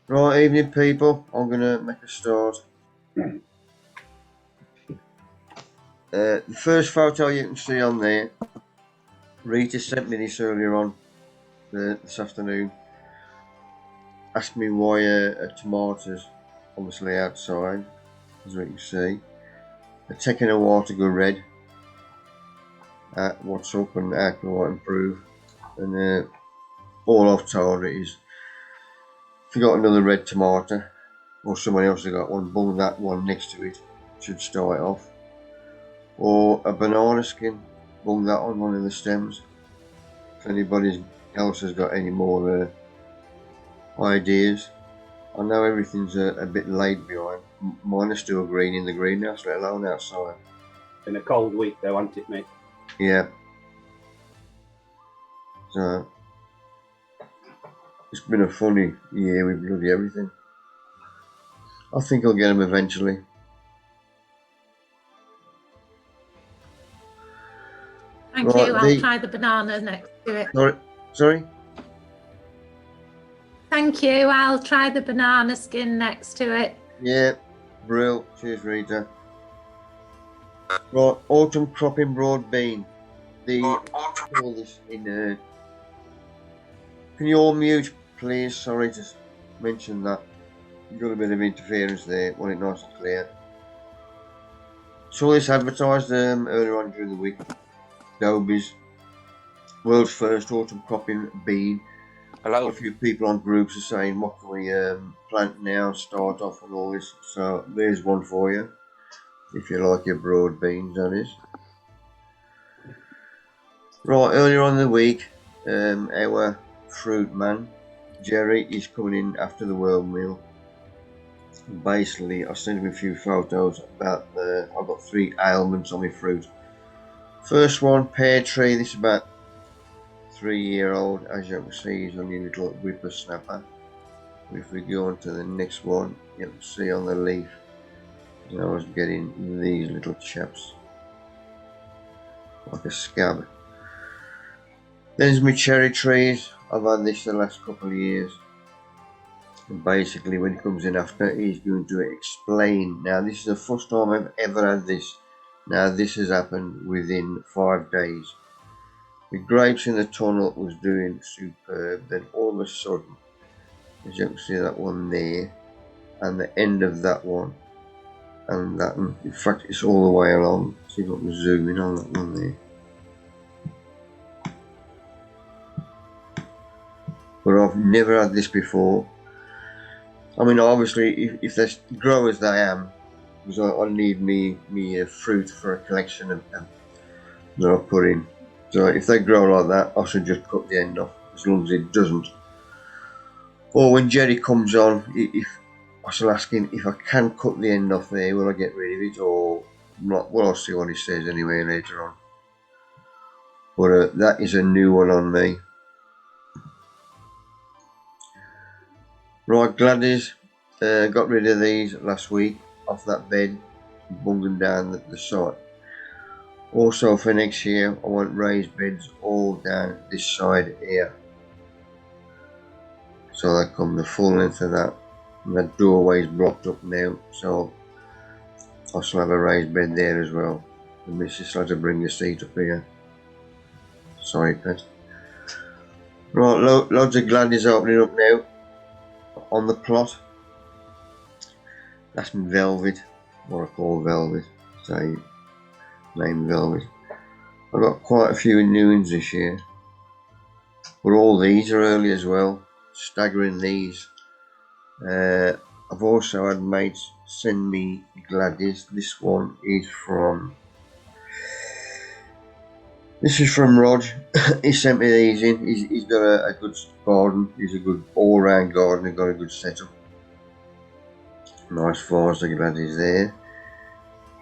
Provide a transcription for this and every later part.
Right, evening people, I'm going to make a start. The first photo you can see on there, Rita sent me this earlier on this afternoon. Asked me why tomatoes, obviously outside, as we can see. They're taking a while to go red. What's up and how can I improve? And all I've told her is, if you got another red tomato, or someone else has got one, bung that one next to it, should start off. Or a banana skin, bung that on one of the stems. If anybody else has got any more ideas. I know everything's a bit laid behind. Mine is still green in the greenhouse, let alone outside. Been a cold week though, hasn't it, mate? Yeah. So it's been a funny year with bloody everything. I think I'll get them eventually. Thank you. I'll try the banana next to it. Sorry? Thank you. I'll try the banana skin next to it. Yeah, brill. Cheers, Rita. Right, autumn cropping broad bean. All this in can you all mute, please? Sorry to mention that. You've got a bit of interference there. Want it nice and clear. Saw this advertised earlier on during the week. Dobie's world's first autumn cropping bean. Hello. A few people on groups are saying, what can we plant now, start off and all this. So there's one for you, if you like your broad beans, that is. Right, earlier on in the week, our fruit man, Jerry, is coming in after the world meal. Basically, I sent him a few photos about I've got 3 ailments on my fruit. First one, pear tree. This is about 3-year-old. As you can see, he's only a little whippersnapper. If we go on to the next one, you can see on the leaf, I was getting these little chaps, like a scab. There's my cherry trees. I've had this the last couple of years. And basically, when he comes in after, he's going to explain. Now, this is the first time I've ever had this. Now, this has happened within 5 days. The grapes in the tunnel was doing superb. Then all of a sudden, as you can see that one there, and the end of that one, and that one, in fact, it's all the way along. See if I can zoom in on that one there. But I've never had this before. I mean, obviously, if they grow as I am, because I need me fruit for a collection of them that I put in. So if they grow like that, I should just cut the end off, as long as it doesn't. Or when Jerry comes on, if I shall ask him if I can cut the end off there, will I get rid of it or not? Well, I'll see what he says anyway later on. But that is a new one on me. Right, Gladys, got rid of these last week off that bed, bung them down the side. Also for next year, I want raised beds all down this side here. So that comes the full length of that. And that doorway is blocked up now, so I shall have a raised bed there as well. The missus had to bring the seat up here. Sorry, pet. Right, loads of Gladys opening up now on the plot. That's my velvet, what I call velvet. Say name velvet. I've got quite a few new ones this year, but all these are early as well. Staggering these. I've also had mates send me Gladys. This one is from. This is from Rog. He sent me these in. He's got a good garden. He's a good all-round gardener. Got a good setup. Nice vase of Gladys there.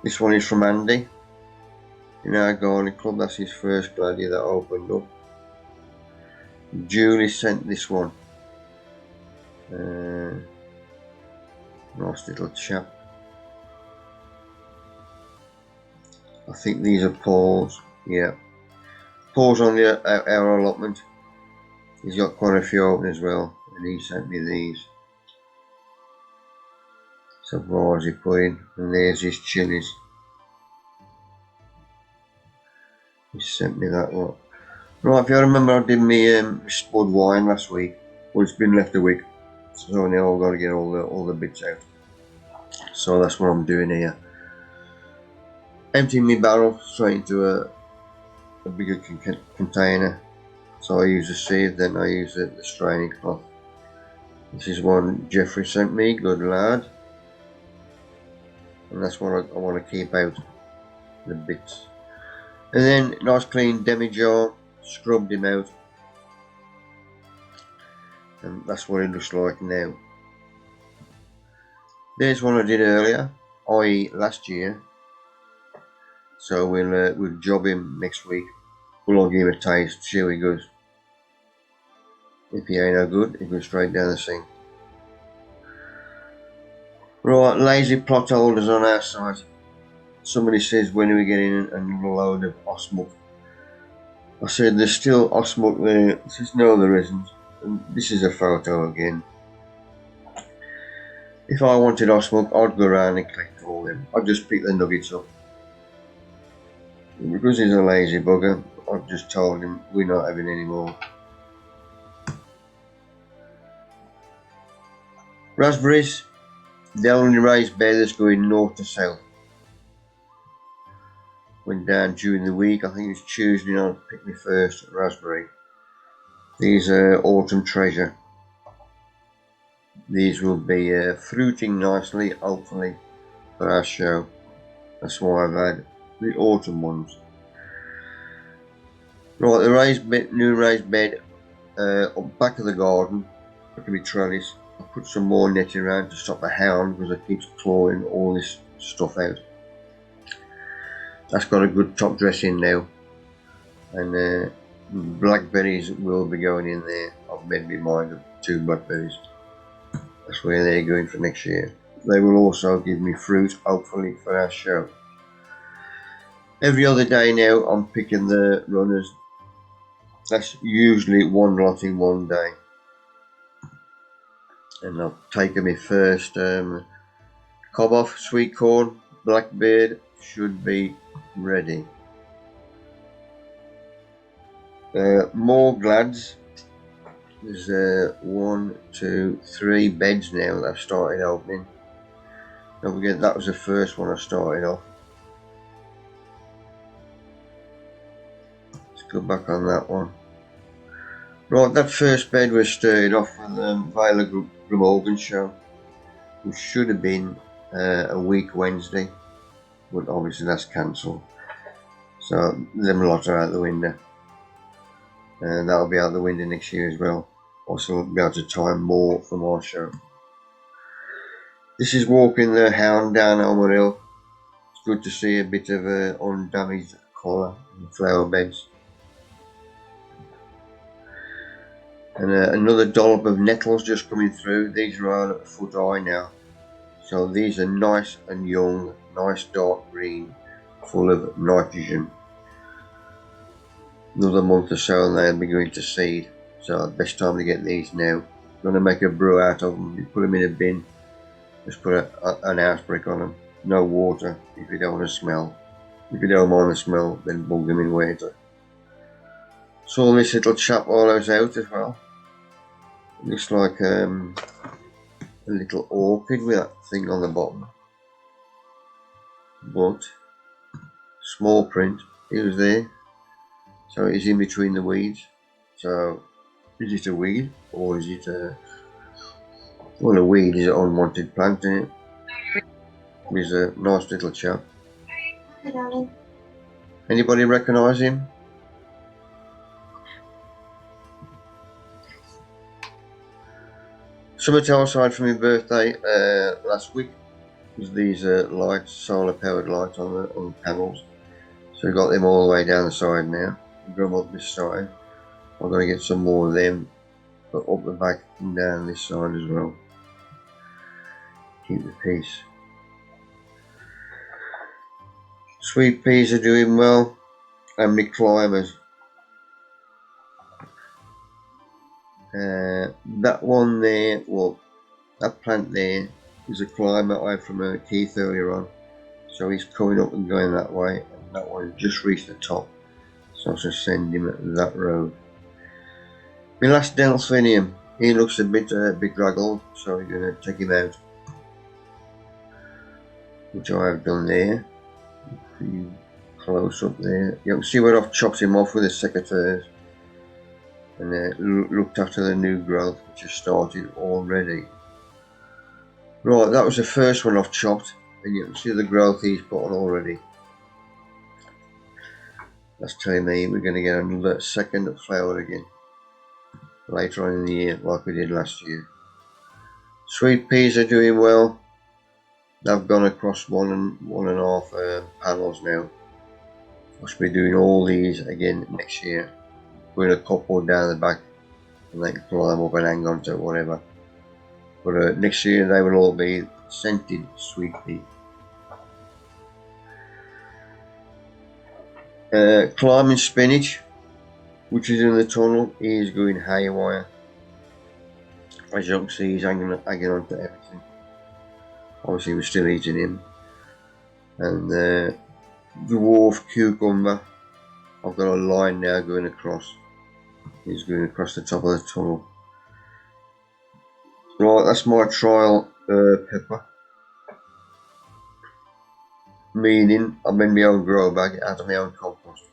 This one is from Andy. In our gardening club, that's his first Gladys that opened up. Julie sent this one. Nice little chap. I think these are Paul's. Yeah. Paul's on our allotment. He's got quite a few open as well, and he sent me these. Some rasy pudding, and there's his chilies. He sent me that lot. Right, if you remember, I did me spud wine last week. Well, it's been left a week, so now I've got to get all the bits out. So that's what I'm doing here. Emptying my barrel straight into a bigger container. So I use a sieve, then I use the straining cloth. This is one Jeffrey sent me, good lad. And that's what I want to keep out, the bits. And then nice clean demi jar, scrubbed him out. And that's what it looks like now. There's one I did earlier, i.e. last year. So we'll job him next week. We'll all give him a taste, see how he goes. If he ain't no good, he goes straight down the sink. Right, lazy plot holders on our side. Somebody says, when are we getting another load of osmuck? I said, there's still osmuck there. He says, no, there isn't. And this is a photo again. If I wanted osmuck, I'd go around and collect all them. I'd just pick the nuggets up. Because he's a lazy bugger, I've just told him we're not having any more. Raspberries, the only raised bed that's going north to south. Went down during the week, I think it was Tuesday night, picked my first raspberry. These are autumn treasure. These will be fruiting nicely, hopefully, for our show. That's why I've had the autumn ones. Right, the raised bed, new raised bed up back of the garden, back of my trellis. I put some more netting around to stop the hound because it keeps clawing all this stuff out. That's got a good top dress in now, and blackberries will be going in there. I've made my mind of 2 blackberries. That's where they're going for next year. They will also give me fruit, hopefully, for our show. Every other day now I'm picking the runners. That's usually one lot in one day. And I've taken my first cob off, sweet corn, blackbird should be ready. More glads. There's 1, 2, 3 beds now that I've started opening. Don't forget that was the first one I started off. Let's go back on that one. Right, that first bed was started off with Viola Grimorgan show, which should have been a week Wednesday, but obviously that's cancelled. So them lot are out the window. And that'll be out the window next year as well. Also be able to time more for my show. This is walking the hound down Elmer Hill. It's good to see a bit of undamaged colour in the flower beds. And another dollop of nettles just coming through. These are all at a foot high now. So these are nice and young, nice dark green, full of nitrogen. Another month or so and they'll be going to seed. So best time to get these now. I'm going to make a brew out of them. You put them in a bin. Just put an house brick on them. No water if you don't want to smell. If you don't mind the smell, then bung them in water. Saw this little chap while I was out as well. It looks like a little orchid with that thing on the bottom. But small print, it was there. So it's in between the weeds. So is it a weed or is it a... Well, a weed is an unwanted plant, isn't it? He's a nice little chap. Hi, darling. Anybody recognise him? Something else I had for my birthday last week was these lights, solar powered lights on the panels. So I got them all the way down the side now. Got them up this side. I'm going to get some more of them, but up the back and down this side as well. Keep the peace. Sweet peas are doing well, and my climbers. That one there, well, that plant there There's a climb that way from Keith earlier on. So he's coming up and going that way, and that one just reached the top. So I should send him that road. My last delphinium, he looks a bit bedraggled, so we're going to take him out. Which I have done there. Pretty close up there. You can see where I've chopped him off with the secateurs. And looked after the new growth, which has started already. Right, that was the first one I've chopped, and you can see the growth he's put on already. That's telling me we're going to get another second flower again later on in the year, like we did last year. Sweet peas are doing well. They've gone across one and a half panels now. I should be doing all these again next year. Putting a couple down the back, and they can climb up and hang on to whatever. But next year they will all be scented sweet pea. Climbing spinach, which is in the tunnel, is going haywire. As you can see, he's hanging on to everything. Obviously we're still eating him. And the dwarf cucumber, I've got a line now going across. He's going across the top of the tunnel. Right, that's my trial pepper. Meaning I'm in my own grow bag out of my own compost.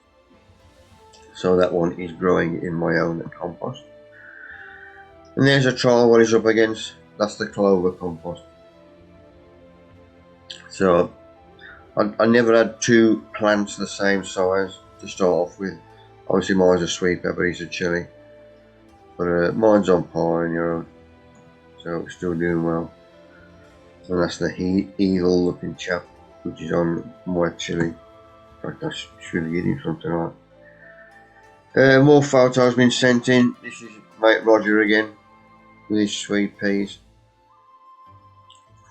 So that one is growing in my own compost. And there's a trial what he's up against. That's the clover compost. So I never had two plants the same size to start off with. Obviously mine's a sweet pepper, he's a chilli. But mine's on par in your own. So it's still doing well. And that's the evil looking chap, which is on my chilli. In fact, I should get him from tonight. More photos been sent in. This is mate Roger again with his sweet peas.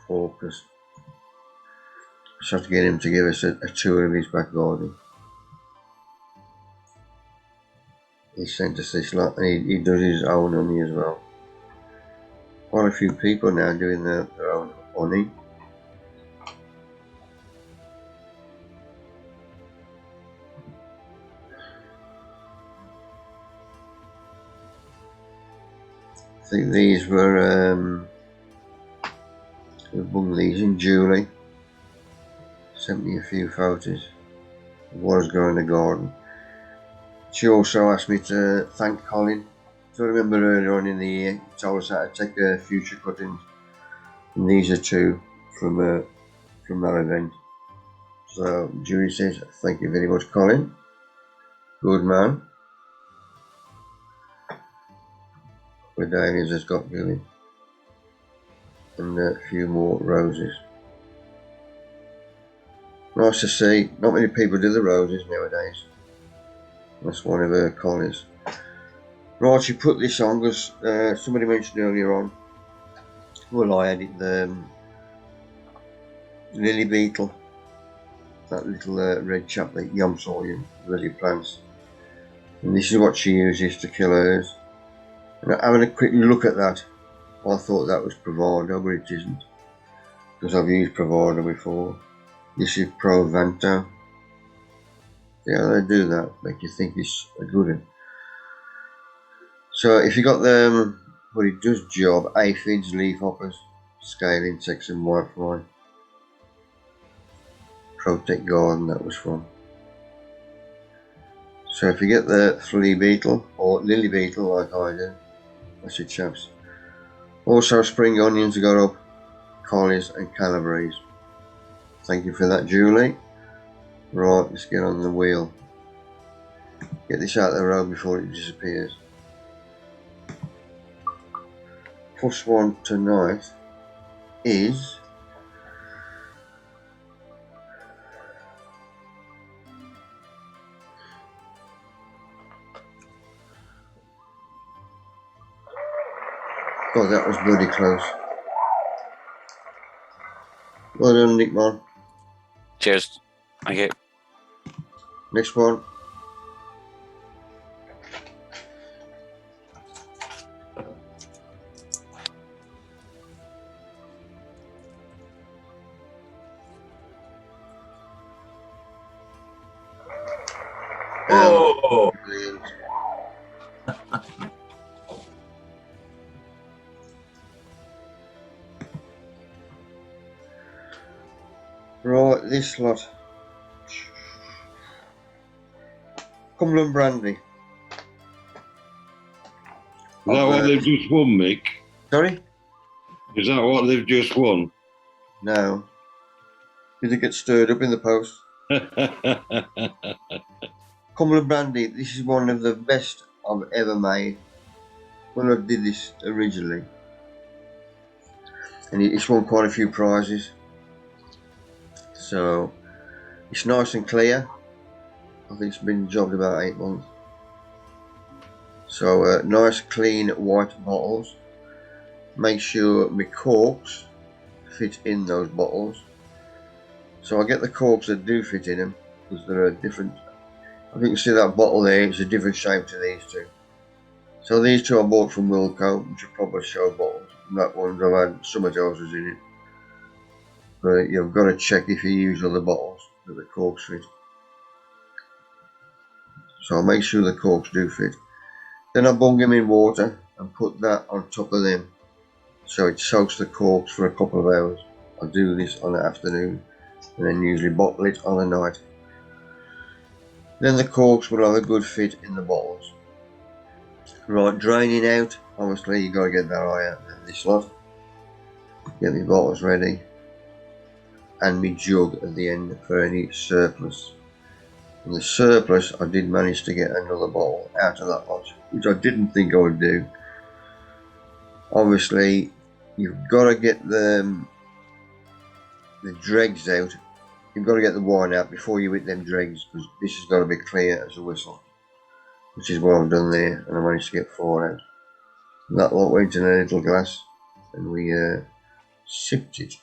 Focus. Just have to get him to give us a tour of his back garden. He sent us this lot, and he does his own honey as well. Quite a few people now doing their own honey. I think these were we bung these in Julie. Sent me a few photos of what was growing in the garden. She also asked me to thank Colin. So I remember earlier on in the year, he told us how to take future cuttings. And these are two from that event. So Julie says, thank you very much, Colin. Good man. Where Dahlias has got going. And a few more roses. Nice to see. Not many people do the roses nowadays. That's one of her colours. Right, she put this on because somebody mentioned earlier on. Well, I had it, the lily beetle. That little red chap that yumps all your lily plants. And this is what she uses to kill hers. And having a quick look at that, I thought that was Bravado, but it isn't. Because I've used Bravado before. This is Provanto. See how they do that? Make you think it's a good one. So if you got them, well, it does job: aphids, leafhoppers, scale insects, and whitefly. Protect garden, that was from. So if you get the flea beetle or lily beetle like I do, that's your chaps. Also spring onions got up, collies and calabrese. Thank you for that, Julie. Right, let's get on the wheel. Get this out of the road before it disappears. First one tonight is God, that was bloody close. Well done, Nick man. Cheers. Thank you. Next one. Oh, Brilliant. Right, this lot. Cumberland Brandy. is that what they've just won, Mick? Sorry? Is that what they've just won? No. Did it get stirred up in the post? Cumberland Brandy, this is one of the best I've ever made when I did this originally. And it's won quite a few prizes. So, it's nice and clear. I think it's been jobbed about 8 months. So, nice clean white bottles. Make sure my corks fit in those bottles. So I get the corks that do fit in them because they're different. I think you see that bottle there, it's a different shape to these two. So these two I bought from Wilco, which are proper show bottles. And that one I've had summer doses in it. But you've got to check if you use other bottles that the corks fit. So I'll make sure the corks do fit. Then I bung them in water and put that on top of them. So it soaks the corks for a couple of hours. I do this on the afternoon and then usually bottle it on the night. Then the corks will have a good fit in the bottles. Right, draining out, obviously you got to get that eye out of this lot. Get the bottles ready. And my jug at the end for any surplus. And the surplus, I did manage to get another bottle out of that lot, which I didn't think I would do. Obviously, you've got to get the dregs out. You've got to get the wine out before you hit them dregs, because this has got to be clear as a whistle. Which is what I've done there, and I managed to get 4 out. And that lot went in a little glass, and we sipped it.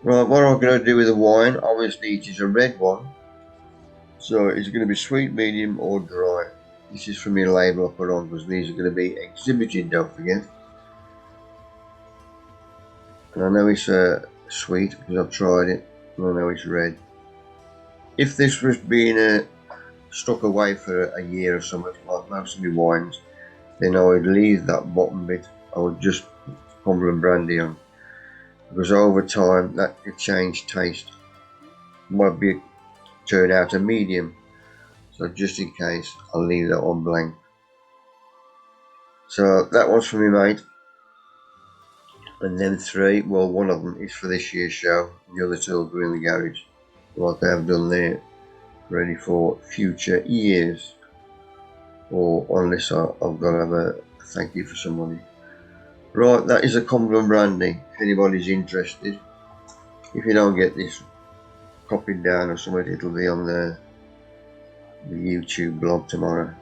Right, what I'm going to do with the wine, obviously it is a red one, so it's going to be sweet, medium or dry. This is from my label I put on because these are going to be exhibited, don't forget. And I know it's sweet because I've tried it, and I know it's red. If this was being stuck away for a year or something, like most of my wines, then I would leave that bottom bit. I would just put Cumberland Brandy on. Because over time that could change taste. Might be turn out a medium, so just in case I'll leave that one blank. So that one's for me mate, and then 3, well one of them is for this year's show, the other 2 will go in the garage like they have done there, ready for future years, or unless I've got to have a thank you for some money. Right, that is a Cumberland Brandy, if anybody's interested. If you don't get this copied down or something, it'll be on the YouTube blog tomorrow.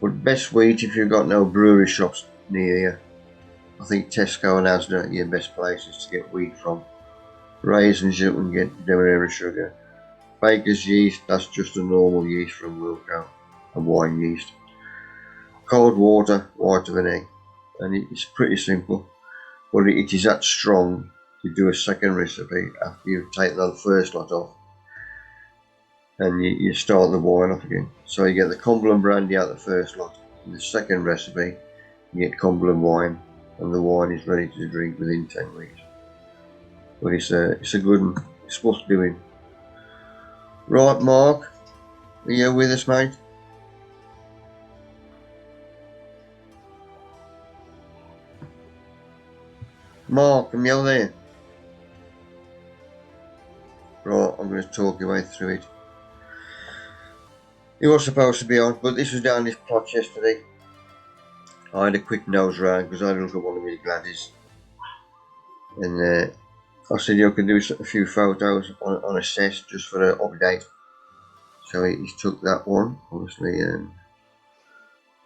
But best wheat if you've got no brewery shops near you. I think Tesco and Asda are your best places to get wheat from. Raisins you can get Demerara sugar. Baker's yeast, that's just a normal yeast from Wilco, a wine yeast. Cold water, white of an egg, and it's pretty simple. But it is that strong to do a second recipe after you've taken the first lot off. And you start the wine off again. So you get the Cumberland Brandy out of the first lot. In the second recipe, you get Cumberland wine, and the wine is ready to drink within 10 weeks. But it's a good one. It's worth doing. Right, Mark, are you with us, mate? Mark, am you there? Right, I'm going to talk your way through it. He was supposed to be on, but this was down this plot yesterday. I had a quick nose round because I had a look at one of my gladdies. And I said you can do a few photos on a Sesh just for an update. So he took that one, obviously,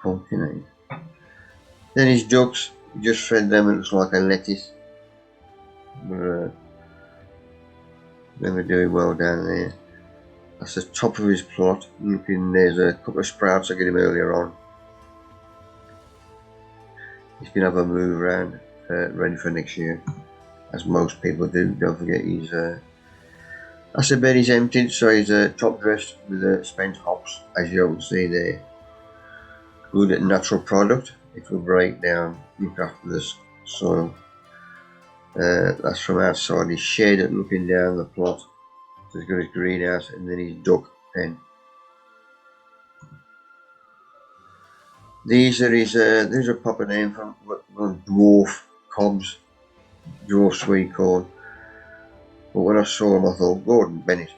pumpkin egg. Then his ducks, he just fed them, it looks like a lettuce. But they were doing well down there. That's the top of his plot. Looking, there's a couple of sprouts I got him earlier on. He's going to have a move around, ready for next year, as most people do. Don't forget he's That's the bed is emptied, so he's top dressed with spent hops, as you can see there. Good natural product. It will break down, look after the soil. That's from outside his shed, looking down the plot. So he's got his greenhouse and then his duck pen. These are his, there's a proper name for dwarf cobs, dwarf sweet corn. But when I saw them, I thought Gordon Bennett.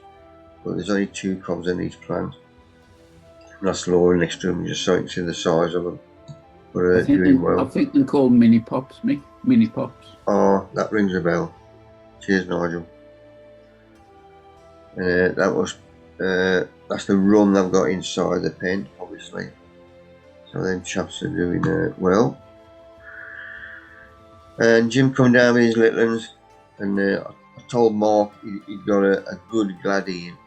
But there's only 2 cobs in each plant. And that's Laura next to him, just so you can see the size of them. But doing well. I think they're called mini pops, Mick. Mini pops. Oh, that rings a bell. Cheers, Nigel. That's the run they've got inside the pen, obviously. So them chaps are doing well. And Jim come down with his little ones, and I told Mark he'd got a good Gladdy in.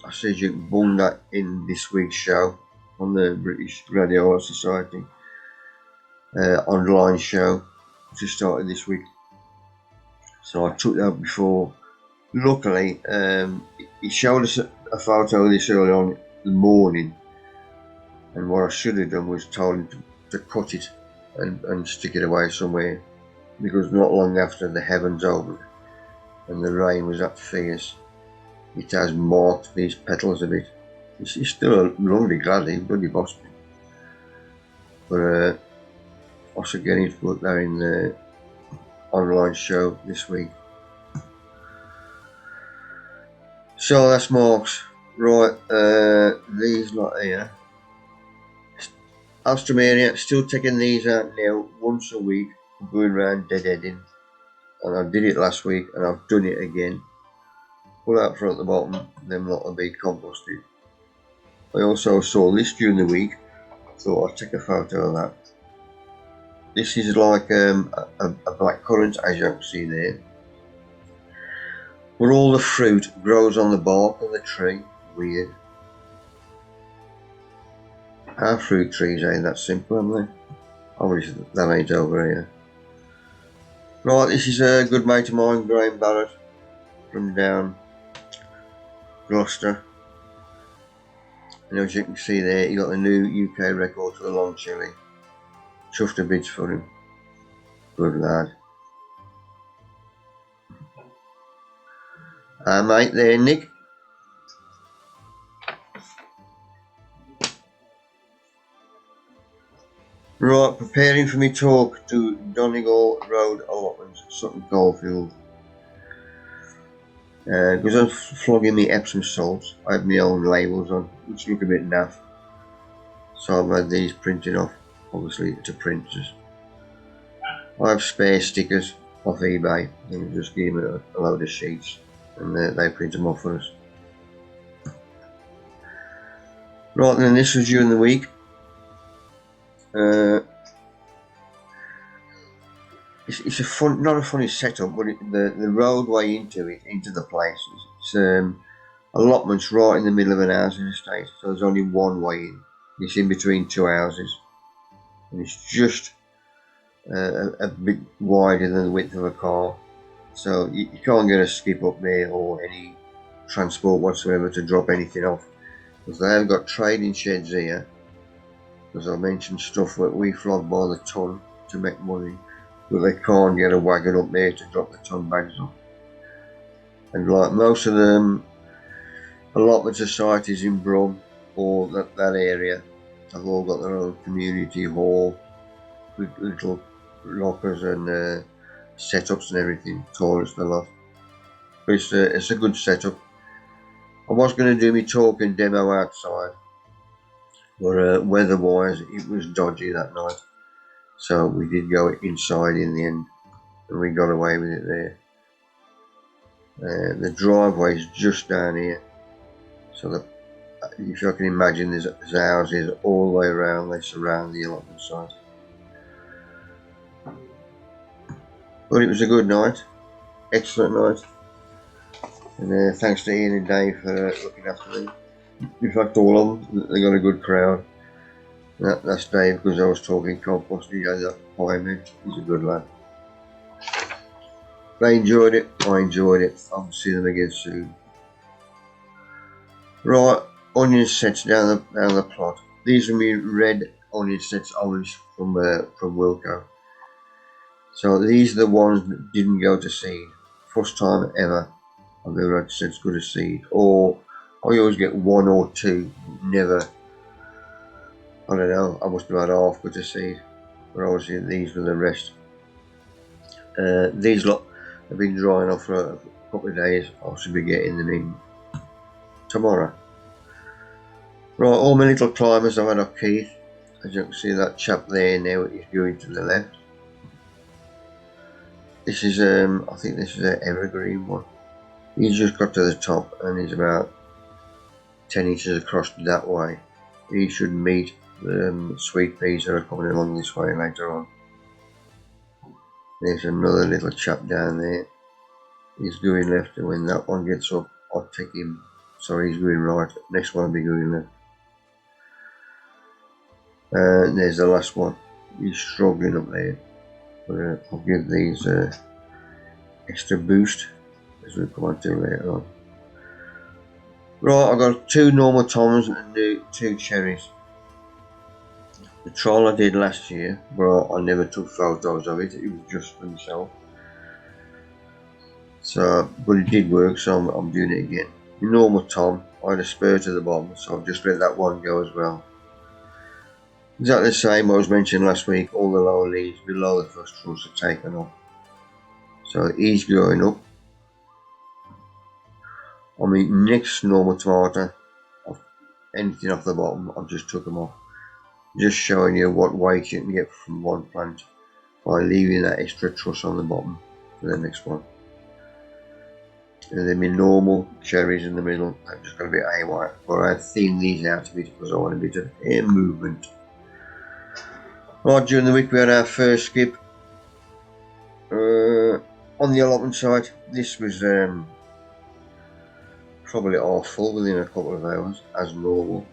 I said you can bung that in this week's show on the British Radio Art Society online show, which has started this week. So I took that before. Luckily, he showed us a photo of this early on in the morning, and what I should have done was told him to cut it and stick it away somewhere, because not long after the heavens opened and the rain was that fierce, it has marked these petals a bit. It's still a lovely Gladdy, bloody boss. But I should get him to put that in the online show this week. So that's Mark's. Right, these lot here. Alstroemeria, still taking these out now once a week, going around deadheading. And I did it last week and I've done it again. Pull out front at the bottom, them lot will be composted. I also saw this during the week, thought I'd take a photo of that. This is like a black currant, as you can see there. Where all the fruit grows on the bark of the tree. Weird. Our fruit trees ain't that simple, are they? Obviously that ain't over here. Right, this is a good mate of mine, Graham Barrett, from down Gloucester. And as you can see there, he got the new UK record for the long chili. Chuffed a bits for him. Good lad. Mate there, Nick. Right, preparing for me talk to Donegal Road Allotments, Sutton Coldfield. Because I'm flogging me Epsom salts, I have my own labels on, which look a bit naff. So I've had these printed off, obviously to printers. I have spare stickers off eBay, and just give them a load of sheets, and they print them off for us. Right, then this was during the week. It's a fun, not a funny setup, but the roadway into the place, it's allotments right in the middle of an housing estate, so there's only one way in. It's in between 2 houses, and it's just a bit wider than the width of a car, so you can't get a skip up there or any transport whatsoever to drop anything off, because they have got trading sheds here. As I mentioned, stuff that we flog by the ton to make money, but they can't get a wagon up there to drop the ton bags off. And like most of them allotment societies in Brum or that area, have all got their own community hall with little lockers and setups and everything, toilets and a lot. But it's a good setup. I was going to do my talk and demo outside, but weather-wise it was dodgy that night, so we did go inside in the end, and we got away with it there. The driveway is just down here, so if you can imagine, there's houses all the way around. They surround the allotment site. But it was a good night, excellent night, and thanks to Ian and Dave for looking after me. In fact, all of them, they got a good crowd. That's Dave, because I was talking compost. He had that behind me. He's a good lad. They enjoyed it. I enjoyed it. I'll see them again soon. Right, onion sets down the plot. These are me red onion sets I was from Wilco. So these are the ones that didn't go to seed. First time ever I've ever had sets go to seed. Or I always get one or two, never. I don't know, I must have had half go to seed. But obviously these were the rest. These lot have been drying off for a couple of days. I should be getting them in tomorrow. Right, all my little climbers I've had off Keith. As you can see, that chap there now is going to the left. This is I think this is an evergreen one. He's just got to the top and he's about 10 inches across that way. He should meet the sweet peas that are coming along this way later on. There's another little chap down there. He's going left, and when that one gets up, I'll take him. Sorry, he's going right. Next one will be going left. And there's the last one. He's struggling up there. But I'll give these extra boost as we come on to later on. Right, I've got 2 normal toms and 2 cherries. The trial I did last year, but I never took photos of it. It was just for myself. So, but it did work, so I'm doing it again. The normal tom, I had a spur to the bottom, so I've just let that one go as well. Exactly the same I was mentioning last week. All the lower leaves below the first truss are taken off. So he's growing up. On my next normal tomato, anything off the bottom, I've just took them off. Just showing you what weight you can get from one plant by leaving that extra truss on the bottom for the next one. And then my normal cherries in the middle, I'm just going to be haywire. But I thinned these out a bit because I want a bit of air movement. Right, during the week we had our first skip. On the allotment side, this was probably half full within a couple of hours, as normal.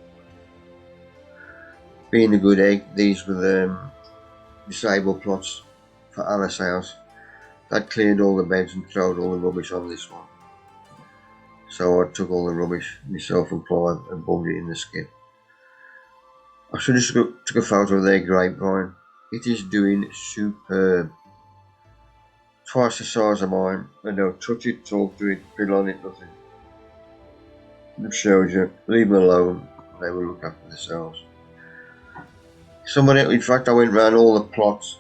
Being a good egg, these were the disabled plots for Alice House. That cleared all the beds and thrown all the rubbish on this one. So I took all the rubbish myself and Clive and bunged it in the skip. I should have took a photo of their grapevine. It is doing superb. Twice the size of mine. I don't touch it, talk to it, fill on it, nothing. It shows you, leave them alone, they will look after themselves. In fact I went round all the plots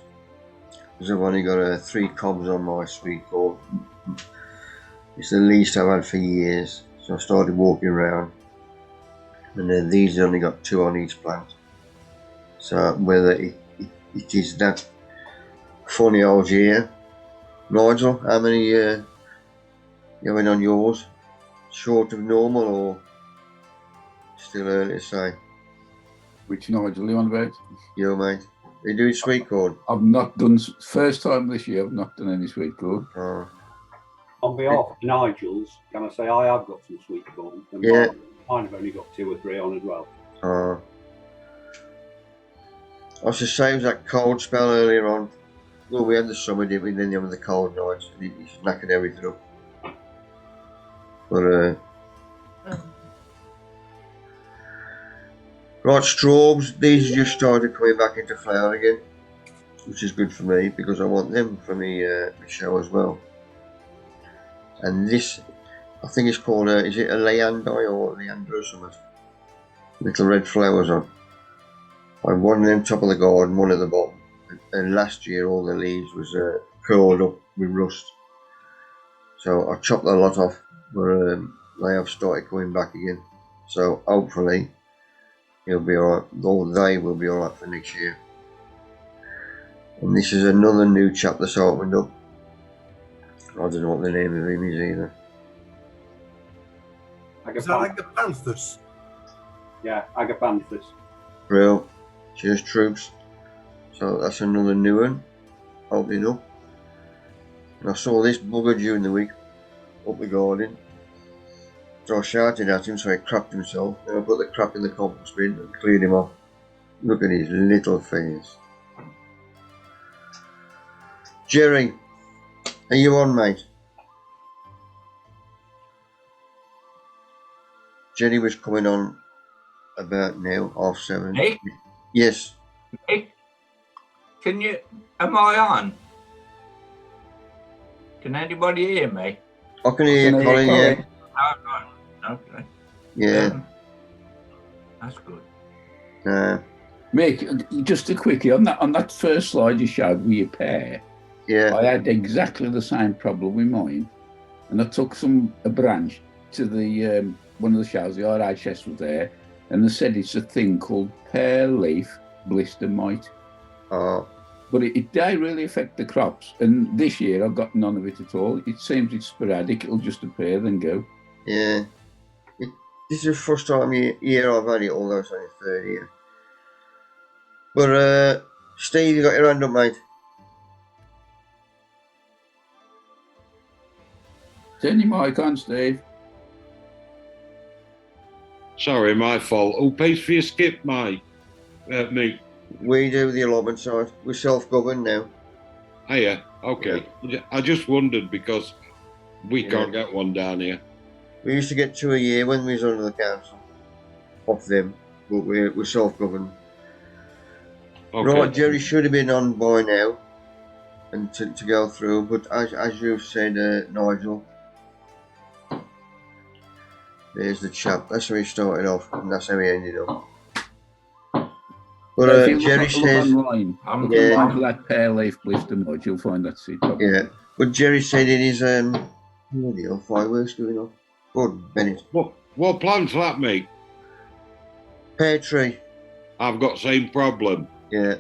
because I've only got 3 cobs on my sweet corn. It's the least I've had for years, so I started walking around, and then these only got 2 on each plant. So whether it is that funny old year. Nigel, how many you went on yours? Short of normal or still early to say? Which Nigel are you on about? You, mate. Are you doing sweet corn? I've not done, first time this year, I've not done any sweet corn. Oh. On behalf of Nigel's, can I say I have got some sweet corn? And Yeah. I've only got 2 or 3 on as well. I should say it was that cold spell earlier on. Well, we had the summer, didn't we? Then you had the cold nights, and it knackered everything up. But right, straws. These just started coming back into flower again, which is good for me because I want them for me show as well. And this, I think it's called is it a leandai or leander or something? Little red flowers on. I had one on the top of the garden, one at the bottom. And last year all the leaves was curled up with rust. So I chopped a lot off, but they have started coming back again. So hopefully it'll be alright, or they will be alright for next year. And this is another new chap that's opened up. I don't know what the name of him is either. Is that Agapanthus? Yeah, Agapanthus. Real, cheers troops. So that's another new one, opening up. And I saw this bugger during the week, up the garden. So I shouted at him, so he crapped himself. Then I put the crap in the compost bin and cleared him off. Look at his little face. Jerry, are you on, mate? Jerry was coming on about now, 7:30. Nick? Yes. Nick? Am I on? Can anybody hear me? I can hear you, Colin, yeah. Oh, right. Okay. Yeah. That's good. Mick, just a quickie, on that first slide you showed with your pear, Yeah. I had exactly the same problem with mine. And I took a branch to the one of the shows, the RHS was there, and they said it's a thing called pear leaf blister mite. Oh. But it don't really affect the crops. And this year I've got none of it at all. It seems it's sporadic, it'll just appear, then go. Yeah. This is the first time year I've had it, although it's only third year. But Steve, you got your hand up, mate. Turn your mic on, Steve. Sorry, my fault. Who pays for your skip, mate? Me. We do the allotment side. We're self-governed now. Oh, yeah. Okay. Yeah. I just wondered because we can't get one down here. We used to get 2 a year when we was under the council. Off them. But we're self-governed. Okay. Right, Jerry should have been on by now. And to go through. But as you said, Nigel, there's the chap. That's how he started off. And that's how he ended up. But Jerry says, online, on that pear leaf blister mite, you'll find that seed. Yeah, but Jerry said in his bloody hell, fireworks going on. Good, Bennett. What plant's that, mate? Pear tree. I've got same problem. Yeah,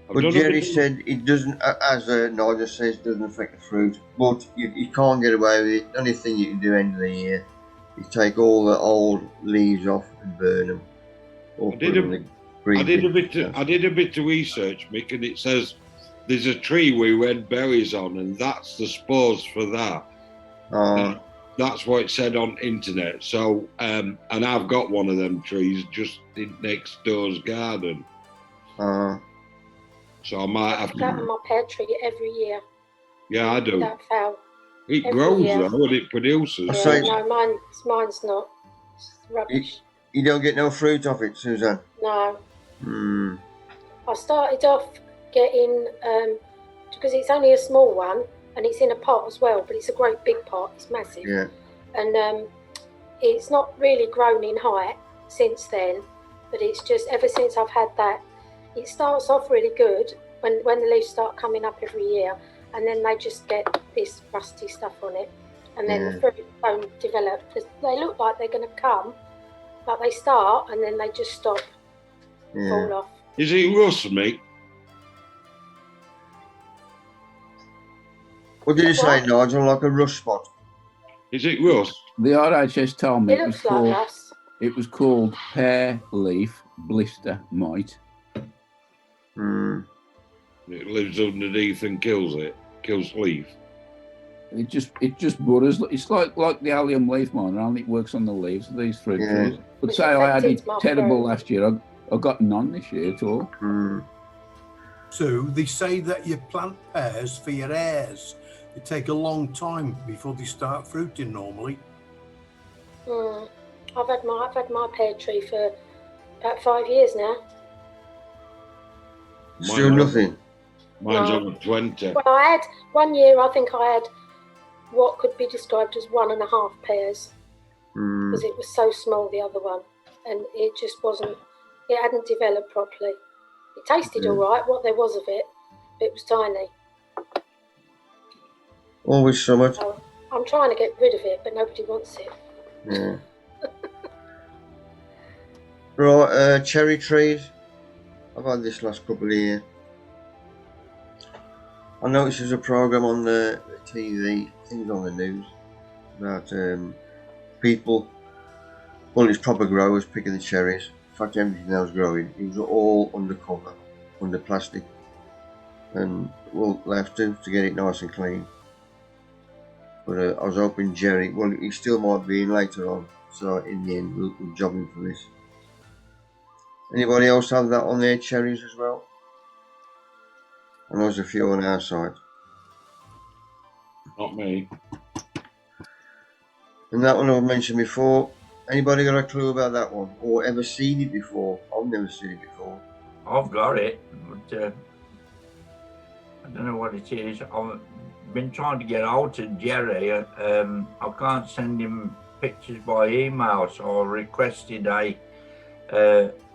but Jerry said it doesn't, as Nigel says, doesn't affect the fruit. But you can't get away with it. The only thing you can do end of the year is take all the old leaves off and burn them. Or I did a bit of research, Mick, and it says there's a tree with red berries on, and that's the spores for that. That's what it said on internet. So, and I've got one of them trees just in next door's garden. So I might have to. That on my pear tree every year. Yeah, I do. That foul. It grows though, and it produces. Yeah, no, mine's not. It's rubbish. You don't get no fruit off it, Suzanne? No. Hmm. I started off getting, because it's only a small one, and it's in a pot as well, but it's a great big pot, it's massive. Yeah. And it's not really grown in height since then, but it's just ever since I've had that, it starts off really good when the leaves start coming up every year, and then they just get this rusty stuff on it, and then the fruit don't develop. They look like they're going to come, but they start and then they just stop, fall off. Is it rust, mate? What did you say, Nigel? Like a rust spot? Is it rust? The RHS told me it was called pear leaf blister mite. It lives underneath and kills leaf. It just butters. It's like the allium leaf miner, only it works on the leaves of these fruit trees. But say I had it terrible last year, I got none this year at all. So they say that you plant pears for your heirs. They take a long time before they start fruiting normally. I've had my pear tree for about 5 years now. Still nothing. Mine's over 20. Well, I had 1 year. I think I had what could be described as 1.5 pears because it was so small, the other one, and it just wasn't. It hadn't developed properly. It tasted all right, what there was of it, but it was tiny. Always summer. So I'm trying to get rid of it, but nobody wants it. Yeah. Right, cherry trees. I've had this last couple of years. I noticed there's a programme on the TV, things on the news, about people, well, it's proper growers picking the cherries. In fact, everything that was growing, it was all undercover, under plastic. And we'll have to get it nice and clean. But I was hoping Jerry, well, he still might be in later on, so in the end, we'll job him for this. Anybody else have that on their cherries as well? And there's a few on our side. Not me. And that one I've mentioned before, Anybody got a clue about that one, or ever seen it before? I've never seen it before. I've got it, but I don't know what it is. I've been trying to get hold of Jerry. I can't send him pictures by email, so I requested a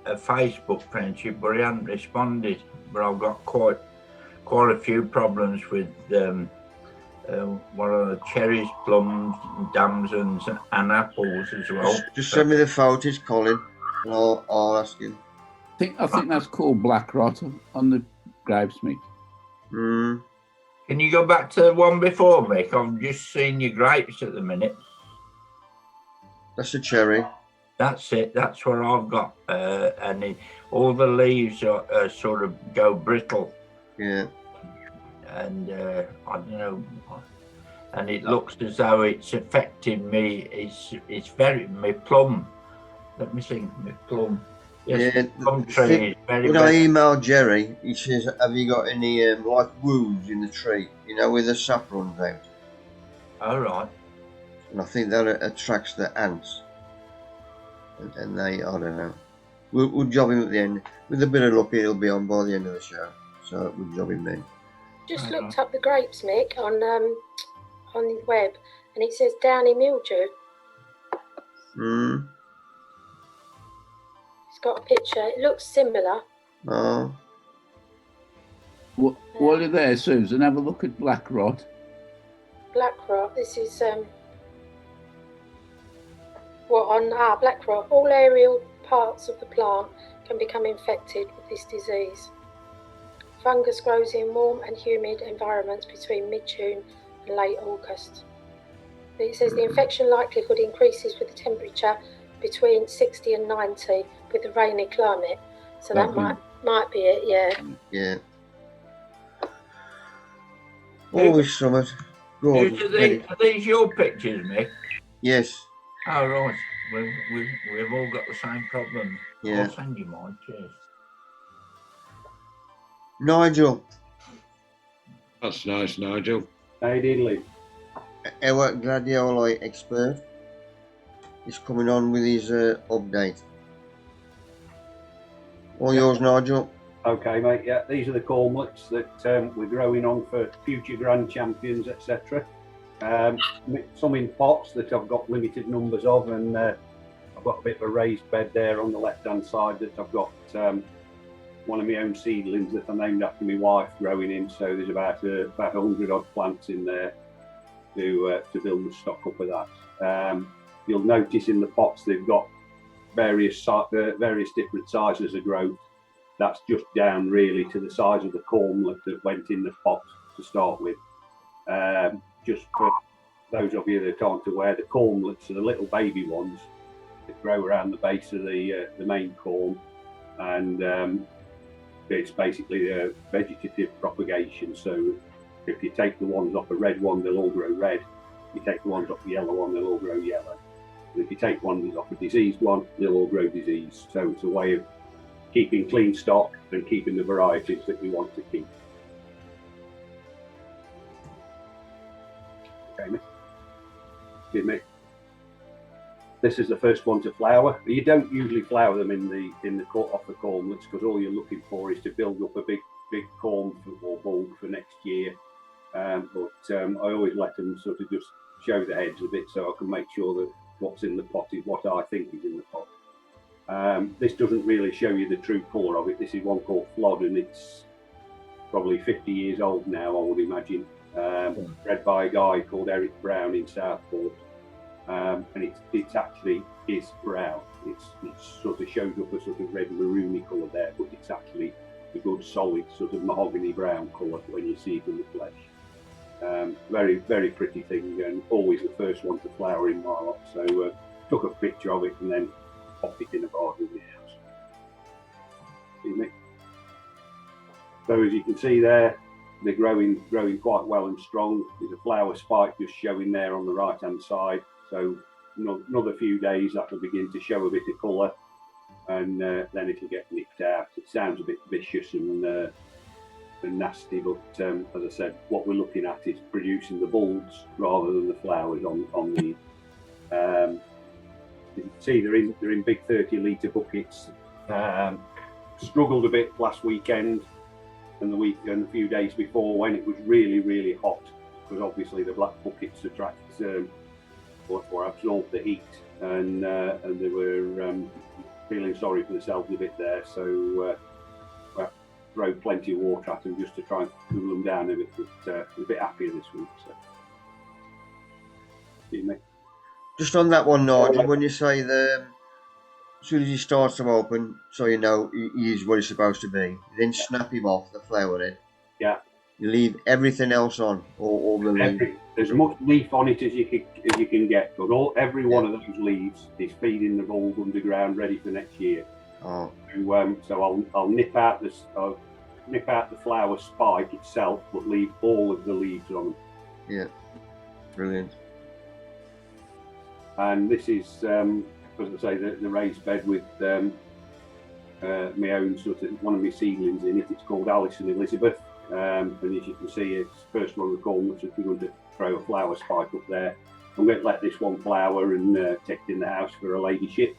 Facebook friendship, but he hadn't responded. But I've got quite a few problems with what are the cherries, plums, damsons, and apples as well. Just send me the photos, Colin, and I'll ask him. I think that's called black rot on the grapes, Mick. Mm. Can you go back to the one before, Mick? I've just seen your grapes at the minute. That's a cherry. That's it. That's what I've got. And all the leaves are sort of go brittle. Yeah. And I don't know. And it looks as though it's affecting me. It's very my plum. Let me see, my plum. Yes, Yeah, plum tree is very. When I emailed Jerry, he says, "Have you got any like wounds in the tree? You know, where the sap runs out?" All right. And I think that attracts the ants. And they, I don't know. We'll job him at the end. With a bit of luck, he'll be on by the end of the show. So we'll job him then. Just looked up the grapes, Mick, on the web, and it says downy mildew. Hmm. It's got a picture. It looks similar. Oh. While you're there, Susan, have a look at black rot. Black rot. This is black rot. All aerial parts of the plant can become infected with this disease. Fungus grows in warm and humid environments between mid-June and late August. It says the infection likelihood increases with the temperature between 60 and 90 with the rainy climate. So that might be it, yeah. Yeah. Always summer. Are these your pictures, Mick? Yes. Oh, right. We've all got the same problem. Yeah. I'll send you mine. Cheers. Nigel. That's nice, Nigel. Hey, diddly. Our gladioli expert is coming on with his update. All yours, Nigel. Okay, mate. Yeah, these are the cormlets that we're growing on for future grand champions, etc. Some in pots that I've got limited numbers of, and I've got a bit of a raised bed there on the left-hand side that I've got one of my own seedlings that I named after my wife growing in. So there's about 100 odd plants in there to build the stock up of that. You'll notice in the pots they've got various different sizes of growth. That's just down really to the size of the cormlet that went in the pot to start with. Just for those of you that aren't aware, the cormlets are the little baby ones that grow around the base of the main corm, and it's basically a vegetative propagation. So if you take the ones off a red one, they'll all grow red. If you take the ones off the yellow one, they'll all grow yellow. And if you take ones off a diseased one, they'll all grow diseased. So it's a way of keeping clean stock and keeping the varieties that we want to keep. Okay, excuse me. This is the first one to flower. You don't usually flower them in the off the cormlets, because all you're looking for is to build up a big corm or bulb for next year. But I always let them sort of just show the heads a bit, so I can make sure that what's in the pot is what I think is in the pot. This doesn't really show you the true colour of it. This is one called Flod, and it's probably 50 years old now, I would imagine. Bred by a guy called Eric Brown in Southport. And it's actually is brown. It sort of shows up a sort of red maroony colour there, but it's actually a good solid sort of mahogany brown colour when you see it in the flesh. Very, very pretty thing, and always the first one to flower in my lot. So took a picture of it and then popped it in a garden in the house. Excuse me. So as you can see there, they're growing quite well and strong. There's a flower spike just showing there on the right hand side. So another few days that will begin to show a bit of colour, and then it'll get nipped out. It sounds a bit vicious and nasty, but as I said, what we're looking at is producing the bulbs rather than the flowers on the see they're in big 30-litre buckets. Struggled a bit last weekend and a few days before when it was really hot, because obviously the black buckets attract or absorb the heat, and they were feeling sorry for themselves a bit there, so throw plenty of water at them just to try and cool them down a bit, but a bit happier this week. So. Just on that one, Nigel, when you say as soon as he starts them open, so you know he is what he's supposed to be, you then snap him off the flower head. Yeah. You leave everything else on, all the leaves. There's as much leaf on it as you can get, but every one of those leaves is feeding the bulb underground, ready for next year. Oh. So I'll nip out the flower spike itself, but leave all of the leaves on them. Yeah. Brilliant. And this is, as I say, the raised bed with my own one of my seedlings in it. It's called Alice and Elizabeth, and as you can see, it's the first one of the corn, which is going to throw a flower spike up there. I'm going to let this one flower and take it in the house for a ladyship.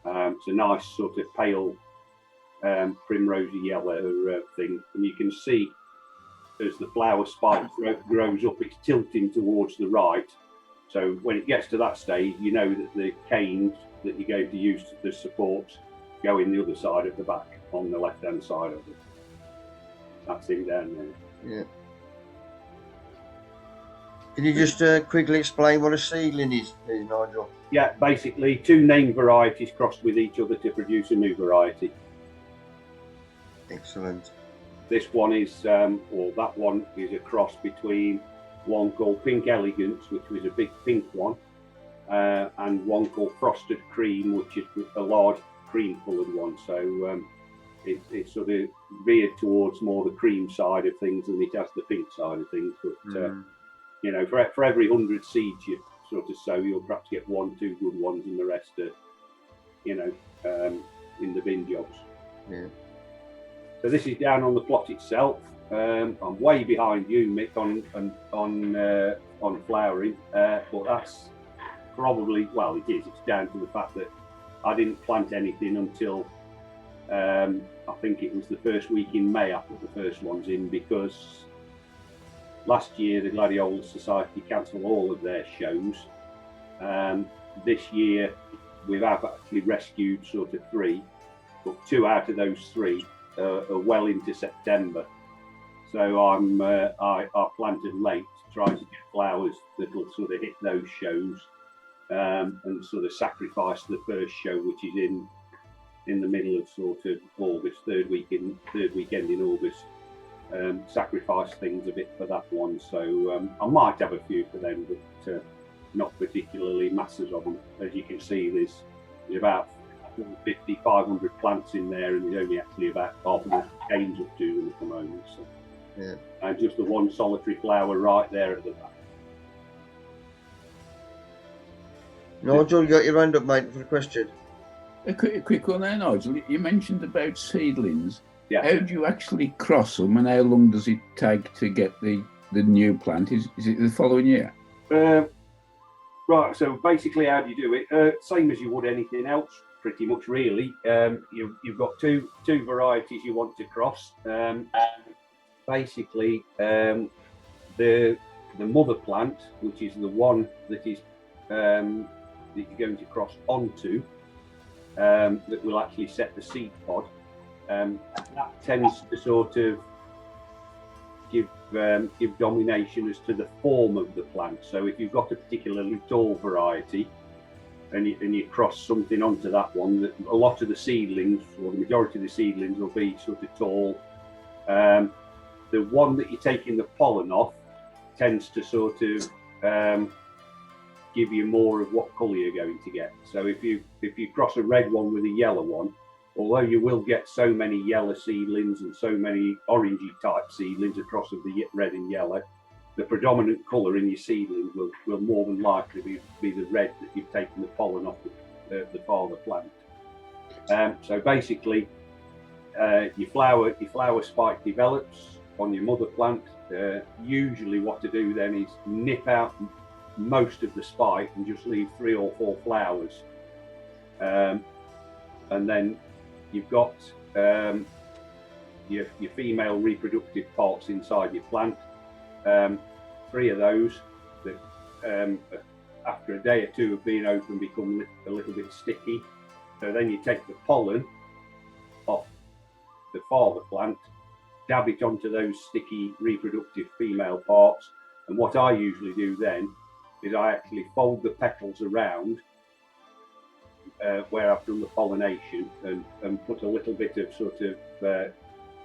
It's a nice sort of pale primrosy yellow thing, and you can see as the flower spike grows up, it's tilting towards the right. So when it gets to that stage, you know that the canes that you're going to use as supports go in the other side of the back, on the left-hand side of it. That's him down there. Yeah. Can you just quickly explain what a seedling is, please, Nigel? Yeah, basically 2 named varieties crossed with each other to produce a new variety. Excellent. This one is, or that one is a cross between one called Pink Elegance, which was a big pink one, and one called Frosted Cream, which is a large cream-coloured one. So it's sort of veered towards more the cream side of things than it has the pink side of things. But you know, for every 100 seeds you sort of sow, you'll perhaps get 1, 2 good ones, and the rest are, you know, in the bin jobs. Yeah. So this is down on the plot itself. I'm way behind you, Mick, on flowering, but that's probably, well, it is. It's down to the fact that I didn't plant anything until I think it was the first week in May I put the first ones in, because last year the Gladiolus Society cancelled all of their shows. This year we have actually rescued sort of 3, but 2 out of those 3 are well into September. So I planted late, trying to get flowers that will sort of hit those shows, and sort of sacrifice the first show, which is in the middle of sort of August, third weekend in August. Sacrifice things a bit for that one. So I might have a few for them, but not particularly masses of them. As you can see, there's about 450, 500 plants in there, and there's only actually about half of the canes up to them at the moment. So. Yeah. And just the one solitary flower right there at the back. Nigel, you got your hand up, mate, for a question. A quick one there, Nigel. You mentioned about seedlings. Yeah. How do you actually cross them, and how long does it take to get the new plant? Is it the following year? Right, so basically how do you do it? Same as you would anything else, pretty much, really. You've got two varieties you want to cross. Basically, the mother plant, which is the one that is that you're going to cross onto, that will actually set the seed pod. That tends to sort of give domination as to the form of the plant. So if you've got a particularly tall variety, and you cross something onto that one, that a lot of the seedlings, or the majority of the seedlings, will be sort of tall. The one that you're taking the pollen off tends to sort of give you more of what colour you're going to get. So if you cross a red one with a yellow one, although you will get so many yellow seedlings and so many orangey type seedlings across of the red and yellow, the predominant colour in your seedling will more than likely be the red that you've taken the pollen off the father plant. So basically, your flower spike develops on your mother plant. Usually what to do then is nip out most of the spike and just leave 3 or 4 flowers And then you've got your female reproductive parts inside your plant. 3 of those that after a day or 2 of being open become a little bit sticky. So then you take the pollen off the father plant, dab it onto those sticky reproductive female parts, and what I usually do then is I actually fold the petals around where I've done the pollination and put a little bit of sort of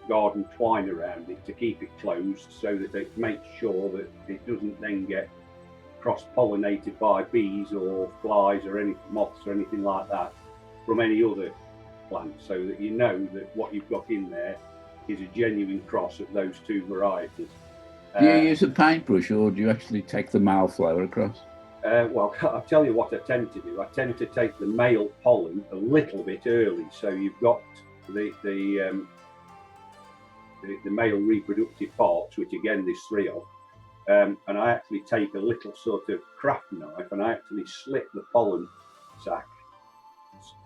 garden twine around it to keep it closed, so that it makes sure that it doesn't then get cross-pollinated by bees or flies or any moths or anything like that from any other plant, so that you know that what you've got in there is a genuine cross of those 2 varieties. Do you use a paintbrush, or do you actually take the male flower across? Well, I'll tell you what I tend to do. I tend to take the male pollen a little bit early, so you've got the male reproductive parts, which again there's 3 of, and I actually take a little sort of craft knife and I actually slit the pollen sac,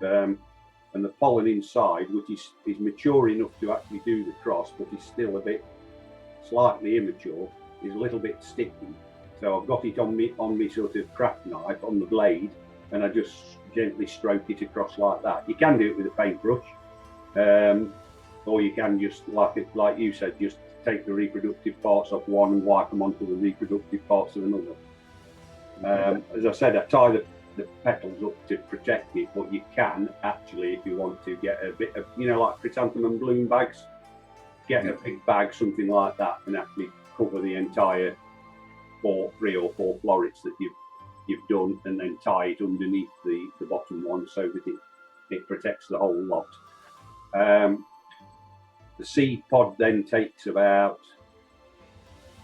and the pollen inside, which is mature enough to actually do the cross, but is still a bit slightly immature, is a little bit sticky. So I've got it on me sort of craft knife on the blade, and I just gently stroke it across like that. You can do it with a paintbrush, or you can just, like you said, just take the reproductive parts off one and wipe them onto the reproductive parts of another. As I said, I tie the petals up to protect it, but you can actually, if you want to, get a bit of, like chrysanthemum bloom bags, get a big bag, something like that, and actually cover the entire 3 or 4 florets that you've done, and then tie it underneath the bottom one, so that it protects the whole lot. The seed pod then takes about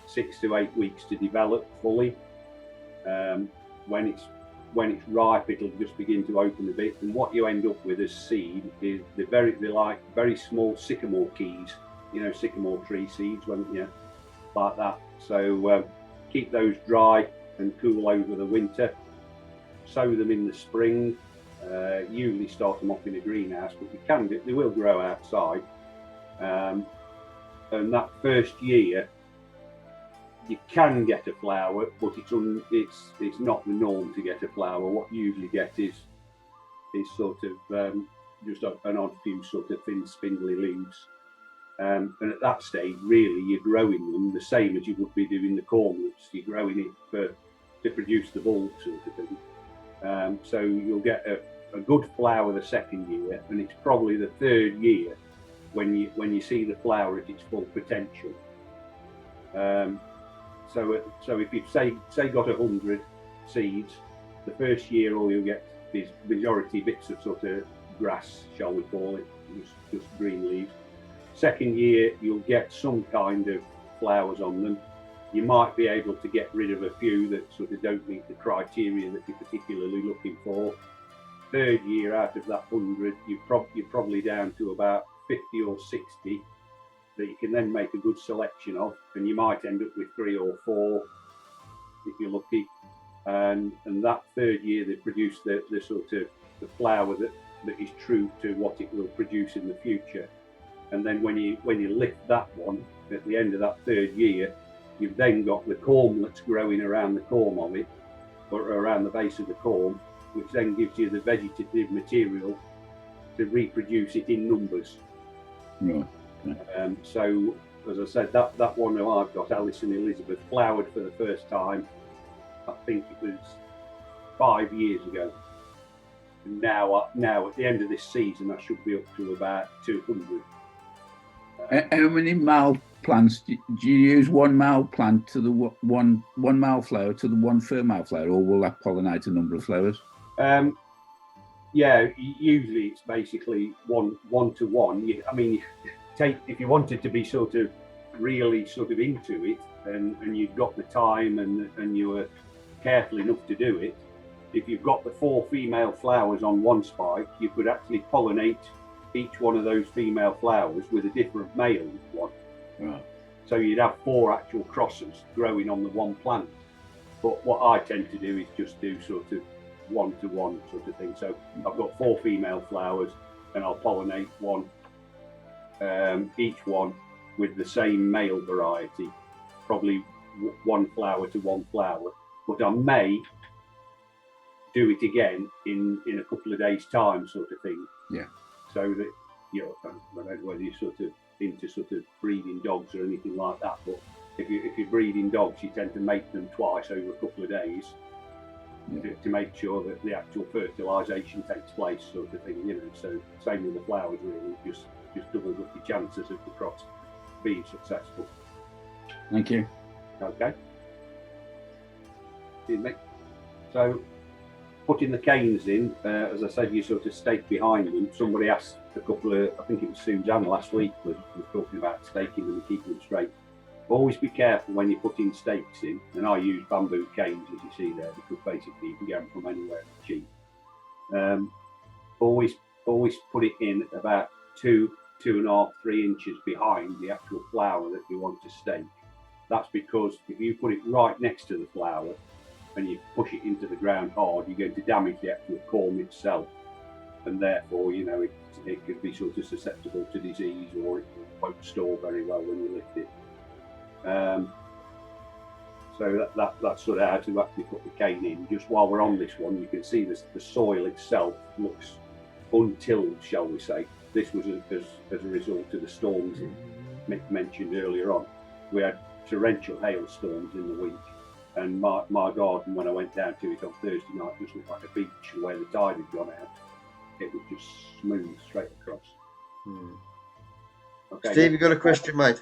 6 to 8 weeks to develop fully. When it's ripe, it'll just begin to open a bit, and what you end up with as seed is they're like very small sycamore keys, sycamore tree seeds, like that. So keep those dry and cool over the winter. Sow them in the spring. Usually start them off in a greenhouse, but they will grow outside. And that first year, you can get a flower, but it's not the norm to get a flower. What you usually get is sort of just an odd few sort of thin, spindly leaves. And at that stage, really, you're growing them the same as you would be doing the cormlets. You're growing it to produce the bulb sort of thing. So you'll get a good flower the second year, and it's probably the 3rd year when you see the flower at its full potential. So if you've say got 100 seeds, the first year all you'll get is majority bits of sort of grass, shall we call it, just green leaves. Second year you'll get some kind of flowers on them. You might be able to get rid of a few that sort of don't meet the criteria that you're particularly looking for. 3rd year, out of that 100, you're probably down to about 50 or 60 that you can then make a good selection of, and you might end up with 3 or 4 if you're lucky. And that 3rd year they produce the sort of the flower that is true to what it will produce in the future. And then when you lift that one at the end of that 3rd year, you've then got the cormlets growing around the corm of it, or around the base of the corm, which then gives you the vegetative material to reproduce it in numbers. Right. So, as I said, that one that I've got, Alice and Elizabeth, flowered for the first time, I think it was 5 years ago. And now at the end of this season, I should be up to about 200. How many male plants do you use? One male plant to the one male flower to the one female flower, or will that pollinate a number of flowers? Yeah, usually it's basically one to one. If you wanted to be sort of really sort of into it, and you've got the time and you were careful enough to do it, if you've got the 4 female flowers on one spike, you could actually pollinate each one of those female flowers with a different male one. Right. So you'd have 4 actual crosses growing on the one plant. But what I tend to do is just do sort of 1-to-1 sort of thing. So I've got 4 female flowers, and I'll pollinate each one with the same male variety, probably 1 flower to 1 flower. But I may do it again in a couple of days' time, sort of thing. Yeah. So that, you know, I don't know whether you're sort of into sort of breeding dogs or anything like that, but if you're breeding dogs, you tend to mate them twice over a couple of days to make sure that the actual fertilisation takes place, sort of thing, you know. So same with the flowers, really, just doubles up your chances of the cross being successful. Thank you. Okay. So putting the canes in, as I said, you sort of stake behind them. Somebody asked a couple of, I think it was Suzanne last week, was talking about staking them and keeping them straight. Always be careful when you're putting stakes in, and I use bamboo canes, as you see there, because basically you can get them from anywhere cheap. Always put it in about 2.5, 3 inches behind the actual flower that you want to stake. That's because if you put it right next to the flower and you push it into the ground hard, you're going to damage the actual corm itself, and therefore, you know, it could be sort of susceptible to disease, or it won't store very well when you lift it. So that's sort of how to actually put the cane in. Just while we're on this one, you can see the soil itself looks untilled, shall we say. This was as a result of the storms mentioned earlier on. We had torrential hailstorms in the week, and my garden, when I went down to it on Thursday night, just looked like a beach where the tide had gone out. It was just smooth straight across. Okay, Steve, you got a question, mate?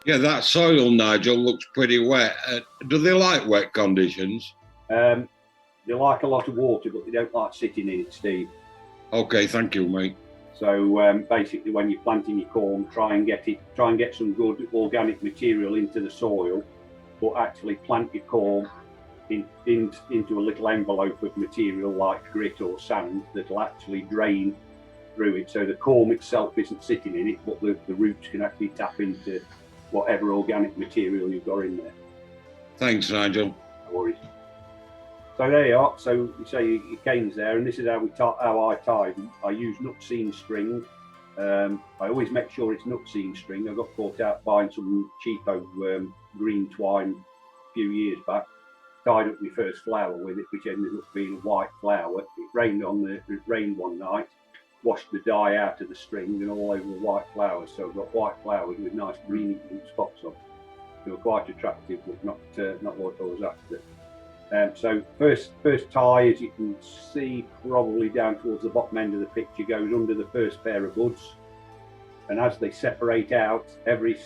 Yeah, that soil, Nigel, looks pretty wet. Do they like wet conditions? They like a lot of water, but they don't like sitting in it, Steve. Okay, thank you, mate. So basically, when you're planting your corn, try and get some good organic material into the soil, but actually plant your corn into a little envelope of material like grit or sand that'll actually drain through it. So the corm itself isn't sitting in it, but the roots can actually tap into whatever organic material you've got in there. Thanks, Nigel. No worries. So there you are. So you say your canes there, and this is how I tie them. I use nut seam string. I always make sure it's nut seam string. I got caught out buying some cheapo green twine a few years back. Tied up my first flower with it, which ended up being a white flower. It rained one night, washed the dye out of the string and all over the white flowers. So I've got white flowers with nice greeny spots on. They were quite attractive, but not what I was after. So first tie, as you can see, probably down towards the bottom end of the picture, goes under the first pair of buds. And as they separate out, every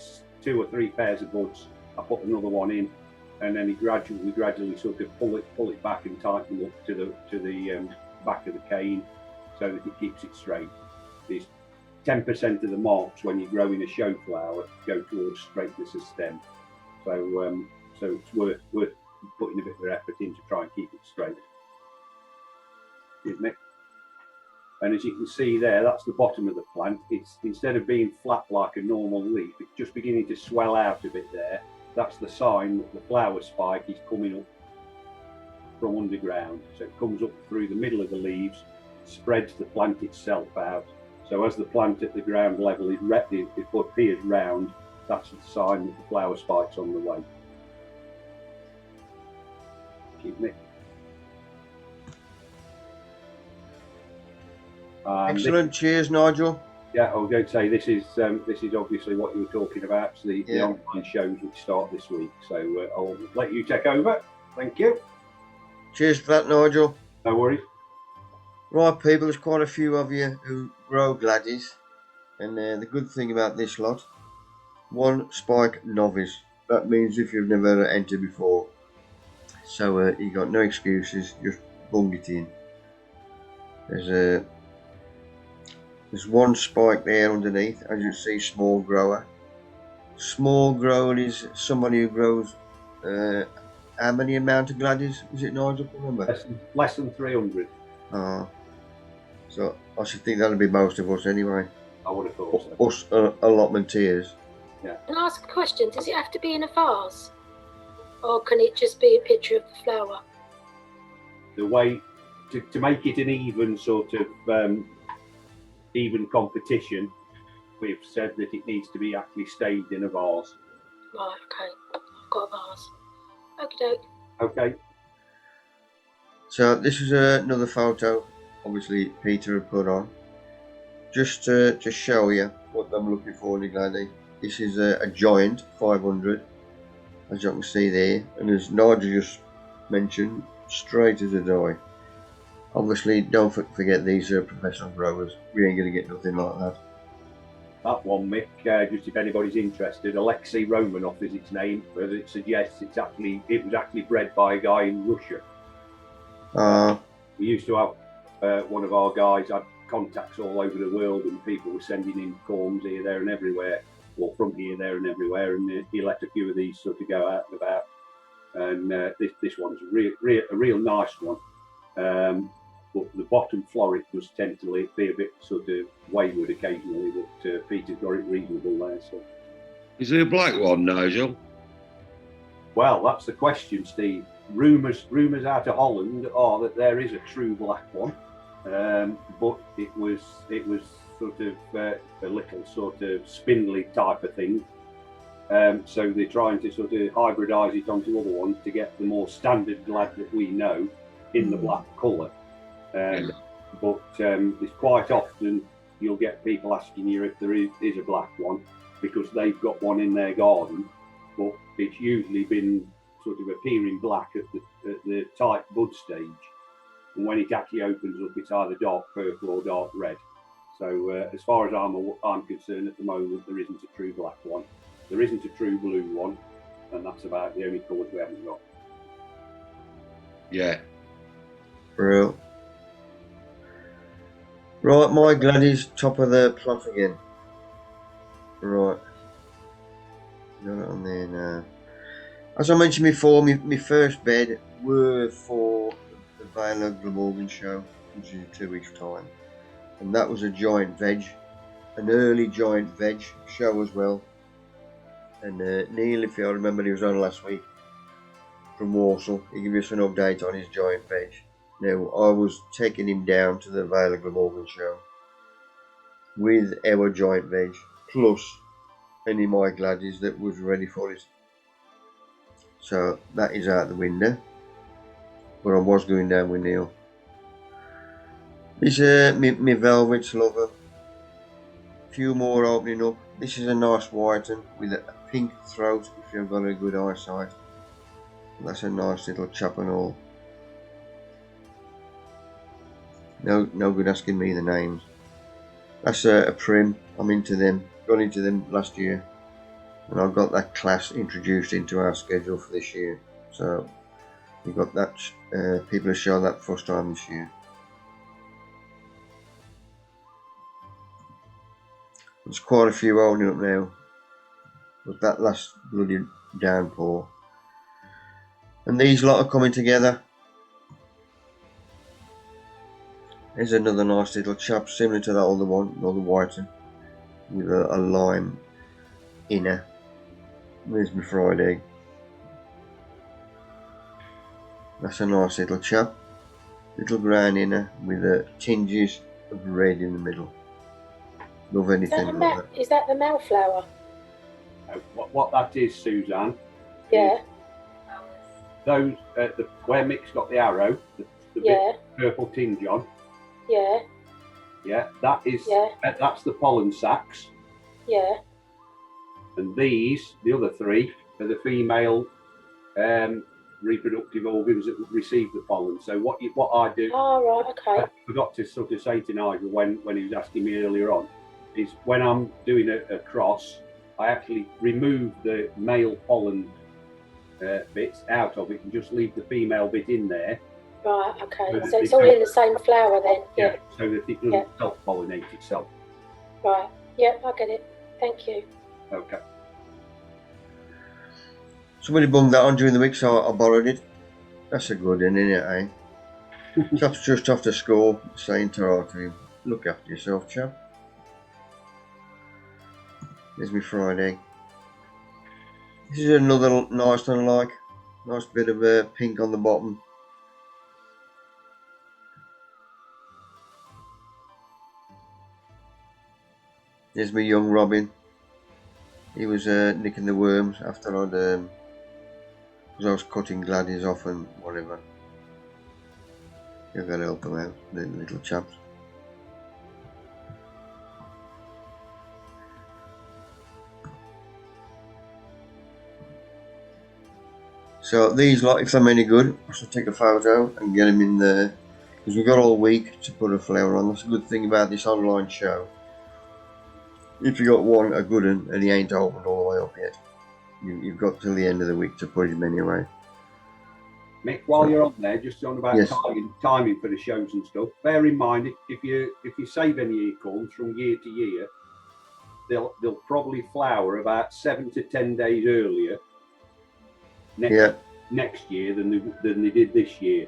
2 or 3 pairs of buds, I put another one in, and then you gradually sort of pull it back and tighten up to the back of the cane, so that it keeps it straight. There's 10% of the marks when you're growing a show flower go towards straightness of stem. So it's worth putting a bit of effort in to try and keep it straight, isn't it? And as you can see there, that's the bottom of the plant. It's, instead of being flat like a normal leaf, it's just beginning to swell out a bit there. That's the sign that the flower spike is coming up from underground. So it comes up through the middle of the leaves, spreads the plant itself out. So as the plant at the ground level is it appears round, that's the sign that the flower spike's on the way. Keep it. Excellent. Cheers, Nigel. Yeah, I was going to say this is obviously what you were talking about. So the online shows which start this week. So I'll let you take over. Thank you. Cheers for that, Nigel. No worries. Right, people, there's quite a few of you who grow gladdies, and the good thing about this lot, 1 spike novice. That means if you've never entered before, so you got no excuses. Just bung it in. There's 1 spike there underneath, as you see, small grower. Small grower is somebody who grows how many amount of gladdies? Is it, Nigel? Remember? Less than 300. So I should think that'll be most of us anyway. I would have thought so. Us allotmenteers. Yeah. Can I ask a question? Does it have to be in a vase, or can it just be a picture of the flower? The way to make it an even sort of even competition, we've said that it needs to be actually staged in a vase. Right, okay. I've got a vase. Okie doke. Okay. So this is another photo, obviously Peter had put on, just to show you what I'm looking for, Niglady. This is a giant 500, as you can see there, and as Nigel just mentioned, straight as a die. Obviously, don't forget these are professional growers. We ain't going to get nothing like that. That one, Mick, just if anybody's interested, Alexei Romanov is its name, but it suggests it was actually bred by a guy in Russia. We used to have one of our guys had contacts all over the world, and people were sending in corns here, there, and everywhere, or from here, there, and everywhere, and he let a few of these sort of go out and about. And this one's a real nice one. But the bottom floret does tend to be a bit sort of wayward occasionally, but Peter's got it reasonable there. So, is there a black one, Nigel? Well, that's the question, Steve. Rumours out of Holland are that there is a true black one, but it was sort of a little sort of spindly type of thing. So they're trying to sort of hybridise it onto other ones to get the more standard glad that we know in the black colour. But it's quite often you'll get people asking you if there is a black one because they've got one in their garden, but it's usually been sort of appearing black at the tight bud stage, and when it actually opens up, it's either dark purple or dark red. So as far as I'm concerned, at the moment there isn't a true black one. There isn't a true blue one, and that's about the only colours we haven't got. Yeah. Real. Right, my Gladys, top of the plot again. Right. Got it on there now. As I mentioned before, my first bed were for the Vale of Glamorgan show, which is in 2 weeks' time. And that was a giant veg, an early giant veg show as well. And Neil, if you remember, he was on last week from Warsaw. He gave us an update on his giant veg. Now, I was taking him down to the Vale of Glamorgan show with our giant veg, plus any of my Gladys that was ready for it. So that is out the window. But I was going down with Neil. This my velvet's lover. Few more opening up. This is a nice white one with a pink throat if you've got a good eyesight. That's a nice little chap and all. No good asking me the names. That's a prim. I'm into them. Got into them last year. And I've got that class introduced into our schedule for this year. So we've got that. People have shown that first time this year. There's quite a few opening up now. With that last bloody downpour. And these lot are coming together. Here's another nice little chap, similar to that other one, another white one, with a lime inner. There's my fried egg. That's a nice little chap. Little brown inner with tinges of red in the middle. Love anything like that. Is that the Malflower? What that is, Suzanne. Yeah. Those where Mick's got the arrow, the yeah. bit purple tinge on. Yeah. Yeah, that is. Yeah. That's the pollen sacs. Yeah. And these, the other three, are the female reproductive organs that receive the pollen. So what I do. Oh right, okay. I forgot to sort of say to Nigel when he was asking me earlier on, is when I'm doing a cross, I actually remove the male pollen bits out of it and just leave the female bit in there. Right, okay. So it's all in the same flower then? Yeah. So that it doesn't self-pollinate itself. Right. Yeah, I get it. Thank you. Okay. Somebody bunged that on during the week, so I borrowed it. That's a good one, isn't it, eh? Chap's just after school, saying to him, look after yourself, chap. There's my fried egg. This is another nice one, like. Nice bit of pink on the bottom. There's my young Robin. He was nicking the worms after I'd, because I was cutting gladdies off and whatever. You've got to help them out, the little chaps. So these lot, if I'm any good, I should take a photo and get them in there, because we've got all week to put a flower on. That's a good thing about this online show. If you got one, a good one, and he ain't opened all the way up yet, you've got till the end of the week to put his many away. Mick, while you're on there, just on about Yes. timing for the shows and stuff, bear in mind if you save any acorns from year to year, they'll probably flower about 7 to 10 days earlier next year than they did this year.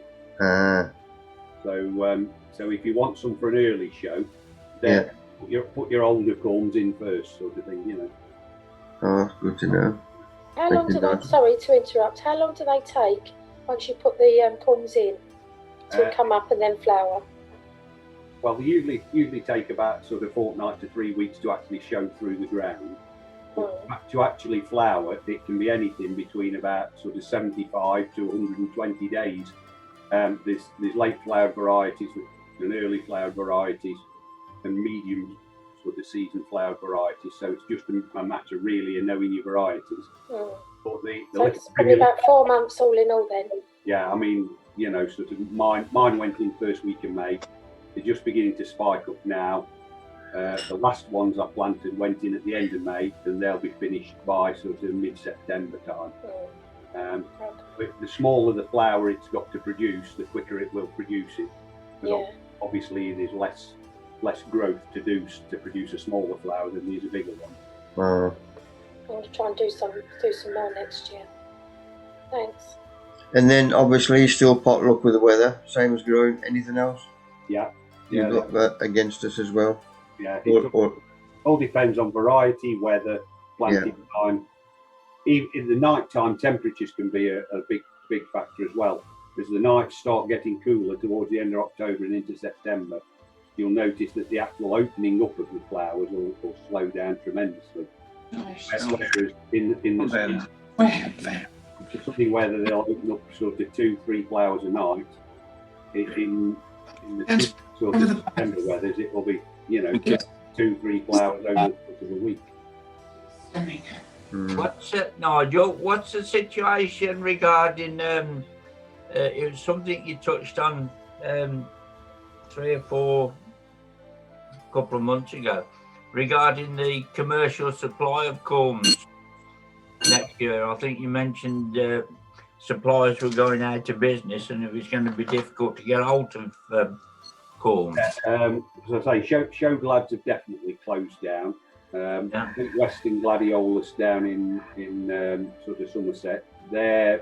So if you want some for an early show, then put your older corns in first, sort of thing, you know. Oh, that's good to know. How long do they? Sorry to interrupt. How long do they take once you put the corns in to come up and then flower? Well, they usually take about sort of fortnight to 3 weeks to actually show through the ground. To actually flower, it can be anything between about sort of 75 to 120 days. There's late flowered varieties and early flowered varieties and medium sort of season flowered varieties. So it's just a matter really of knowing your varieties. But so it's probably about 4 months all in all then. Yeah, I mean, you know, sort of mine went in first week in May. They're just beginning to spike up now. The last ones I planted went in at the end of May, and they'll be finished by sort of mid-September time. The smaller the flower it's got to produce, the quicker it will produce it. But obviously, there's less growth to produce a smaller flower than there's a bigger one. I'm going to try and do some more next year. Thanks. And then obviously still pot luck with the weather, same as growing. Anything else? Yeah. You've got that against us as well. Yeah. All depends on variety, weather, planting time. Even in the night time, temperatures can be a big factor as well. As the nights start getting cooler towards the end of October and into September, you'll notice that the actual opening up of the flowers will slow down tremendously. Whereas in the something where they'll open up sort of 2-3 flowers a night. In the sort of September weathers, it will be 2-3 flowers over the course of a week. What's it, Nigel? What's the situation regarding? It was something you touched on 3 or 4 couple of months ago regarding the commercial supply of corns next year. I think you mentioned suppliers were going out of business and it was going to be difficult to get hold of corns. As I say, show glads have definitely closed down. I think Western Gladiolus down in sort of Somerset, I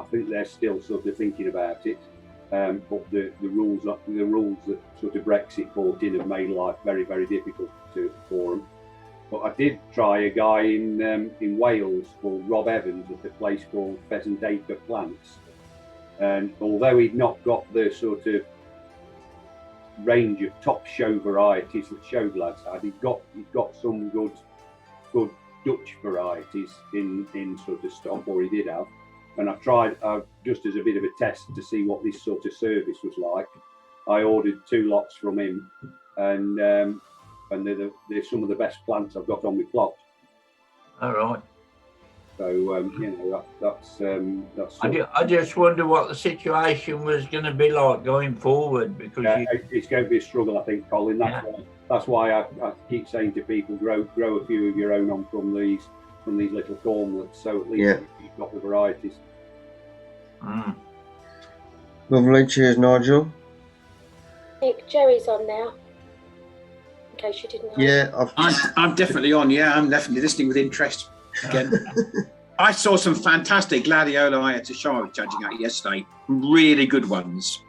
think they're still sort of thinking about it. But the rules that sort of Brexit brought in have made life very, very difficult for them. But I did try a guy in Wales called Rob Evans at a place called Pheasant Acre Plants, and although he'd not got the sort of range of top show varieties that show glads had, he'd got some good Dutch varieties in sort of stock, or he did have. And I tried, just as a bit of a test to see what this sort of service was like, I ordered 2 lots from him, and they're some of the best plants I've got on my plot. All right. So that's. I just wonder what the situation was going to be like going forward, because it's going to be a struggle, I think, Colin. That's why I keep saying to people, grow a few of your own on from these little cornlets, so at least you've got the varieties. Lovely. Cheers, Nigel. Nick, Jerry's on now. In case you didn't know. Yeah, I'm definitely on. Yeah, I'm definitely listening with interest again. I saw some fantastic gladioli at a show I was judging at yesterday. Really good ones.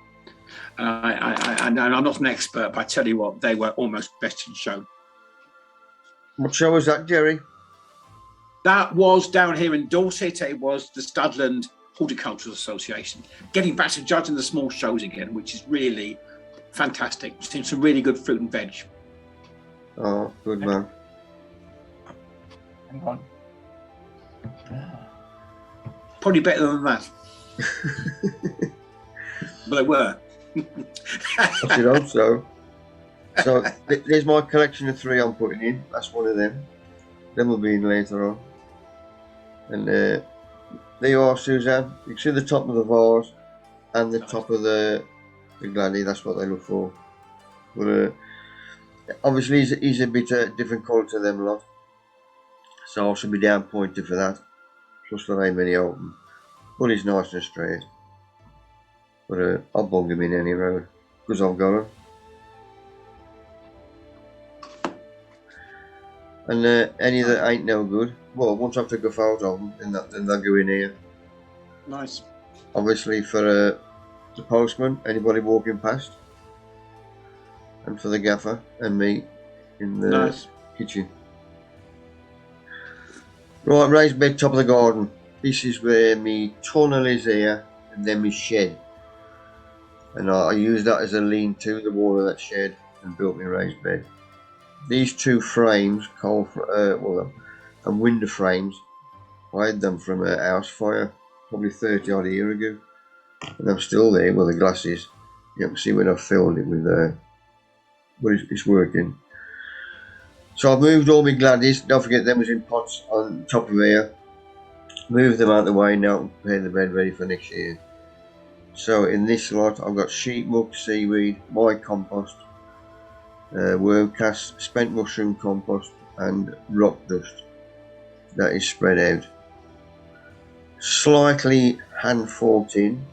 And I'm not an expert, but I tell you what, they were almost best in show. What show was that, Jerry? That was down here in Dorset. It was the Studland Horticultural Association. Getting back to judging the small shows again, which is really fantastic. We've seen some really good fruit and veg. Oh, good man. Hang on. Probably better than that. But they were. I should hope so. So there's my collection of 3 I'm putting in. That's one of them. Them will be in later on. And there you are, Suzanne. You can see the top of the vase and the top of the gladdy. That's what they look for. But obviously he's a bit different colour to them lot. So I should be down pointed for that. Plus there ain't many open. But he's nice and straight. But I'll bung him in any road. Because I've got him. And any that ain't no good, well, once I take a photo of them, then they'll go in here. Nice. Obviously for the postman, anybody walking past. And for the gaffer and me in the kitchen. Right, raised bed, top of the garden. This is where my tunnel is here, and then my shed. And I used that as a lean-to, the wall of that shed, and built my raised bed. These 2 frames, and window frames, I had them from a house fire, probably 30 odd year ago. And I'm still there with the glasses. You can see when I filled it with, but it's working. So I've moved all my gladdies, don't forget them was in pots on top of here. Moved them out of the way now and prepare the bed ready for next year. So in this lot I've got sheep muck, seaweed, my compost, worm cast, spent mushroom compost and rock dust that is spread out. Slightly hand forked in,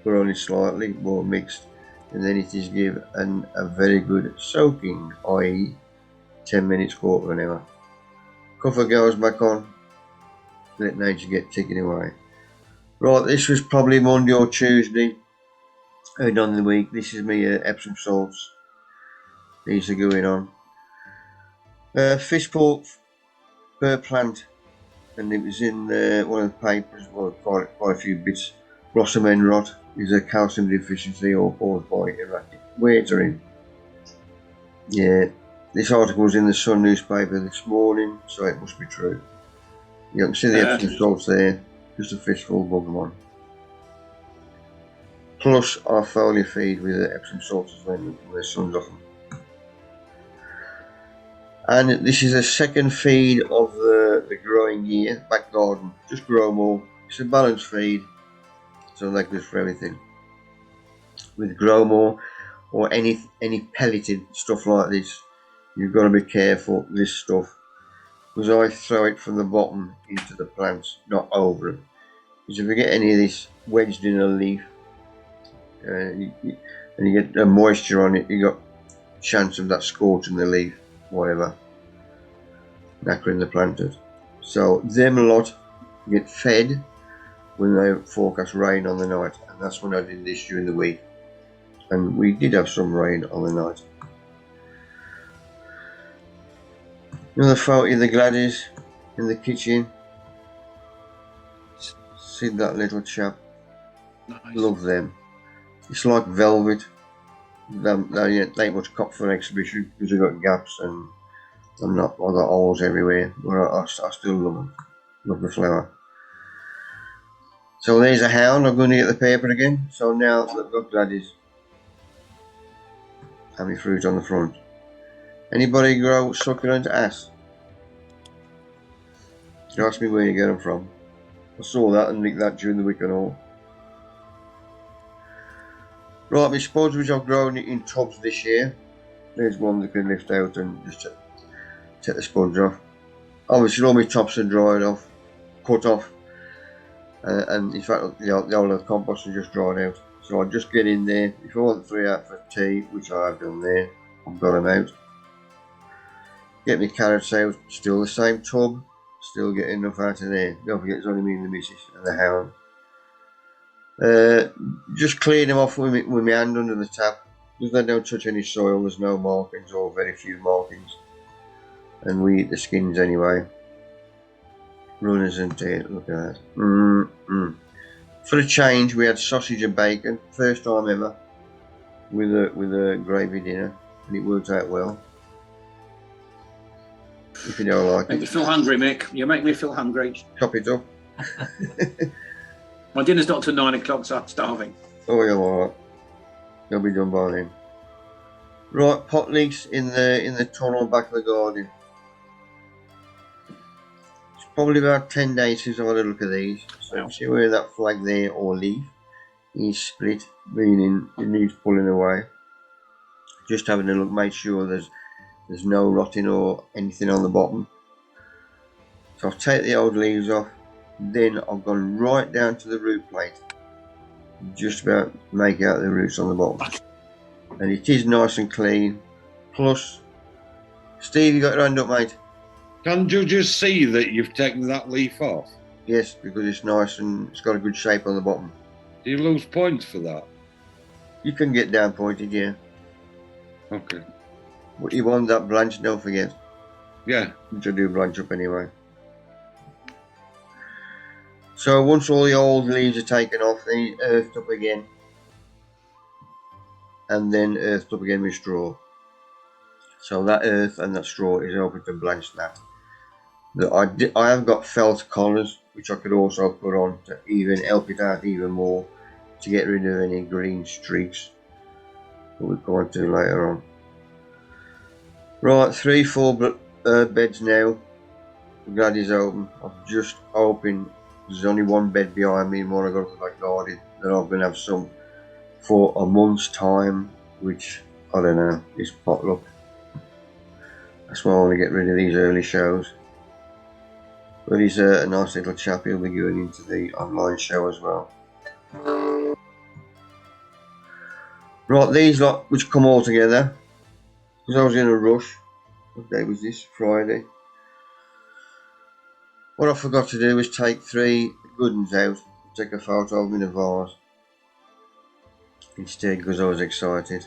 but only slightly, more mixed, and then it is given a very good soaking, i.e. 10 minutes, quarter of an hour. Cover goes back on, let nature get ticking away. Right, this was probably Monday or Tuesday, early on in the week. This is me Epsom salts. These are going on. Fishport per plant, and it was in one of the papers, well, quite a few bits. Blossom rot is a calcium deficiency or caused by erratic watering. Yeah, this article was in the Sun newspaper this morning, so it must be true. You can see the Epsom salts there, just a fistful, bug them on. Plus, I foliar feed with the Epsom salts when the sun's off them. And this is a second feed of the growing year, back garden. Just grow more. It's a balanced feed, so that goes for everything. With grow more or any pelleted stuff like this, you've got to be careful with this stuff, because I throw it from the bottom into the plants, not over them. Because if you get any of this wedged in a leaf, and you get moisture on it, you got chance of that scorching the leaf, whatever, knackering the planters. So them lot get fed when they forecast rain on the night, and that's when I did this during the week, and we did have some rain on the night. Another photo of the gladdies in the kitchen. See that little chap? Nice. Love them. It's like velvet. They ain't much cop for an exhibition because they've got gaps and I've got holes everywhere, but I still love them. Love the flower. So there's a hound. I'm going to get the paper again. So now they've got gladdies. Having fruit on the front. Anybody grow succulent ass? You ask me where you get them from. I saw that and licked that during the week and all. Right, my spuds which I've grown in tubs this year. There's one that can lift out and just take the spuds off. Obviously all my tops are dried off, cut off, and in fact the whole of the compost is just dried out. So I just get in there. If I want 3 out for tea, which I have done there, I've got them out. Get my carrots out, still the same tub, still getting enough out of there. Don't forget it's only me and the missus and the hound. Just clean them off with my hand under the tap, because they don't touch any soil. There's no markings or very few markings, and we eat the skins anyway. Runners and tea, look at that. For a change, we had sausage and bacon, first time ever, with a gravy dinner, and it worked out well. if you don't like Make me it. feel hungry, Mick. You make me feel hungry. Chop it up. My dinner's not till 9 o'clock, so I'm starving. Oh, you're all right. You'll be done by then. Right, pot leeks in the tunnel back of the garden. It's probably about 10 days since I've had a look at these. So you see where that flag there or leaf is split, meaning it needs pulling away. Just having a look, make sure there's no rotting or anything on the bottom. So I've taken the old leaves off, then I've gone right down to the root plate, just about make out the roots on the bottom. And it is nice and clean. Plus, Steve, you got your hand up, mate? Can you just see that you've taken that leaf off? Yes, because it's nice and it's got a good shape on the bottom. Do you lose points for that? You can get down pointed, yeah. Okay. But you want that blanch, don't forget. Yeah. To do blanch up anyway. So once all the old leaves are taken off, they earthed up again. And then earthed up again with straw. So that earth and that straw is helping to blanch that. I have got felt collars, which I could also put on to even help it out even more, to get rid of any green streaks that we'll go on to later on. Right, 3-4 beds now. I'm glad he's open. I've just opened. There's only one bed behind me, and when I go to the back garden, then I'm going to have some for a month's time, which I don't know, is potluck. That's why I want to get rid of these early shows. But he's a nice little chap. He'll be going into the online show as well. Right, these lot which come all together, because I was in a rush. What day was this? Friday. What I forgot to do was take 3 good ones out, take a photo of them in a vase. Instead, because I was excited.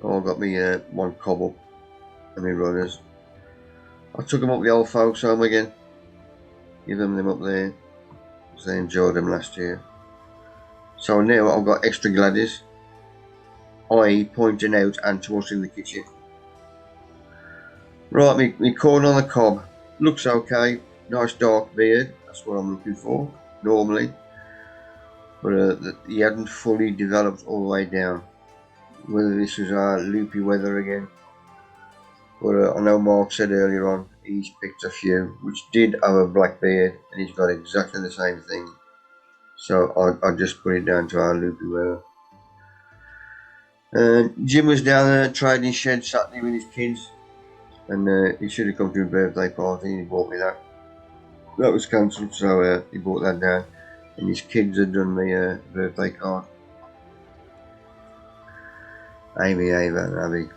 I got me one cob up and my runners. I took them up the old folks home again. Give them up there, because they enjoyed them last year. So now I've got extra gladdies, i.e. pointing out and to us in the kitchen. Right, me corn on the cob. Looks okay. Nice dark beard. That's what I'm looking for, normally. But he hadn't fully developed all the way down. Whether this was our loopy weather again. But I know Mark said earlier on, he's picked a few which did have a black beard, and he's got exactly the same thing. So I just put it down to our loopy weather. Jim was down there trading shed Saturday with his kids, and he should have come to a birthday party, and he bought me that. That was cancelled, so he bought that down, and his kids had done the birthday card. Amy, Ava, and Abby,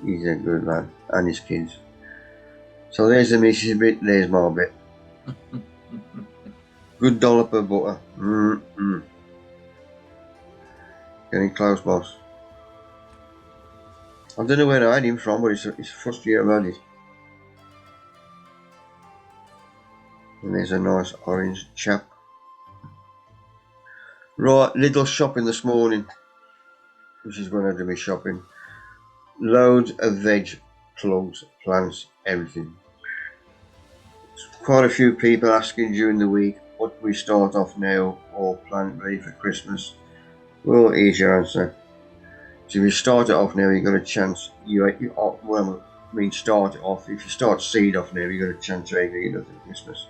he's a good lad, and his kids. So there's the missus bit, there's my bit. Good dollop of butter. Getting close, boss. I don't know where I had him from, but it's the first year I've had it. And there's a nice orange chap. Right, little shopping this morning. Which is when I do my shopping. Loads of veg, plugs, plants, everything. Quite a few people asking during the week, what do we start off now or plant ready for Christmas? Well, here's your answer. So if you start it off now, you've got a chance. Start it off. If you start seed off now, you've got a chance of getting nothing for Christmas.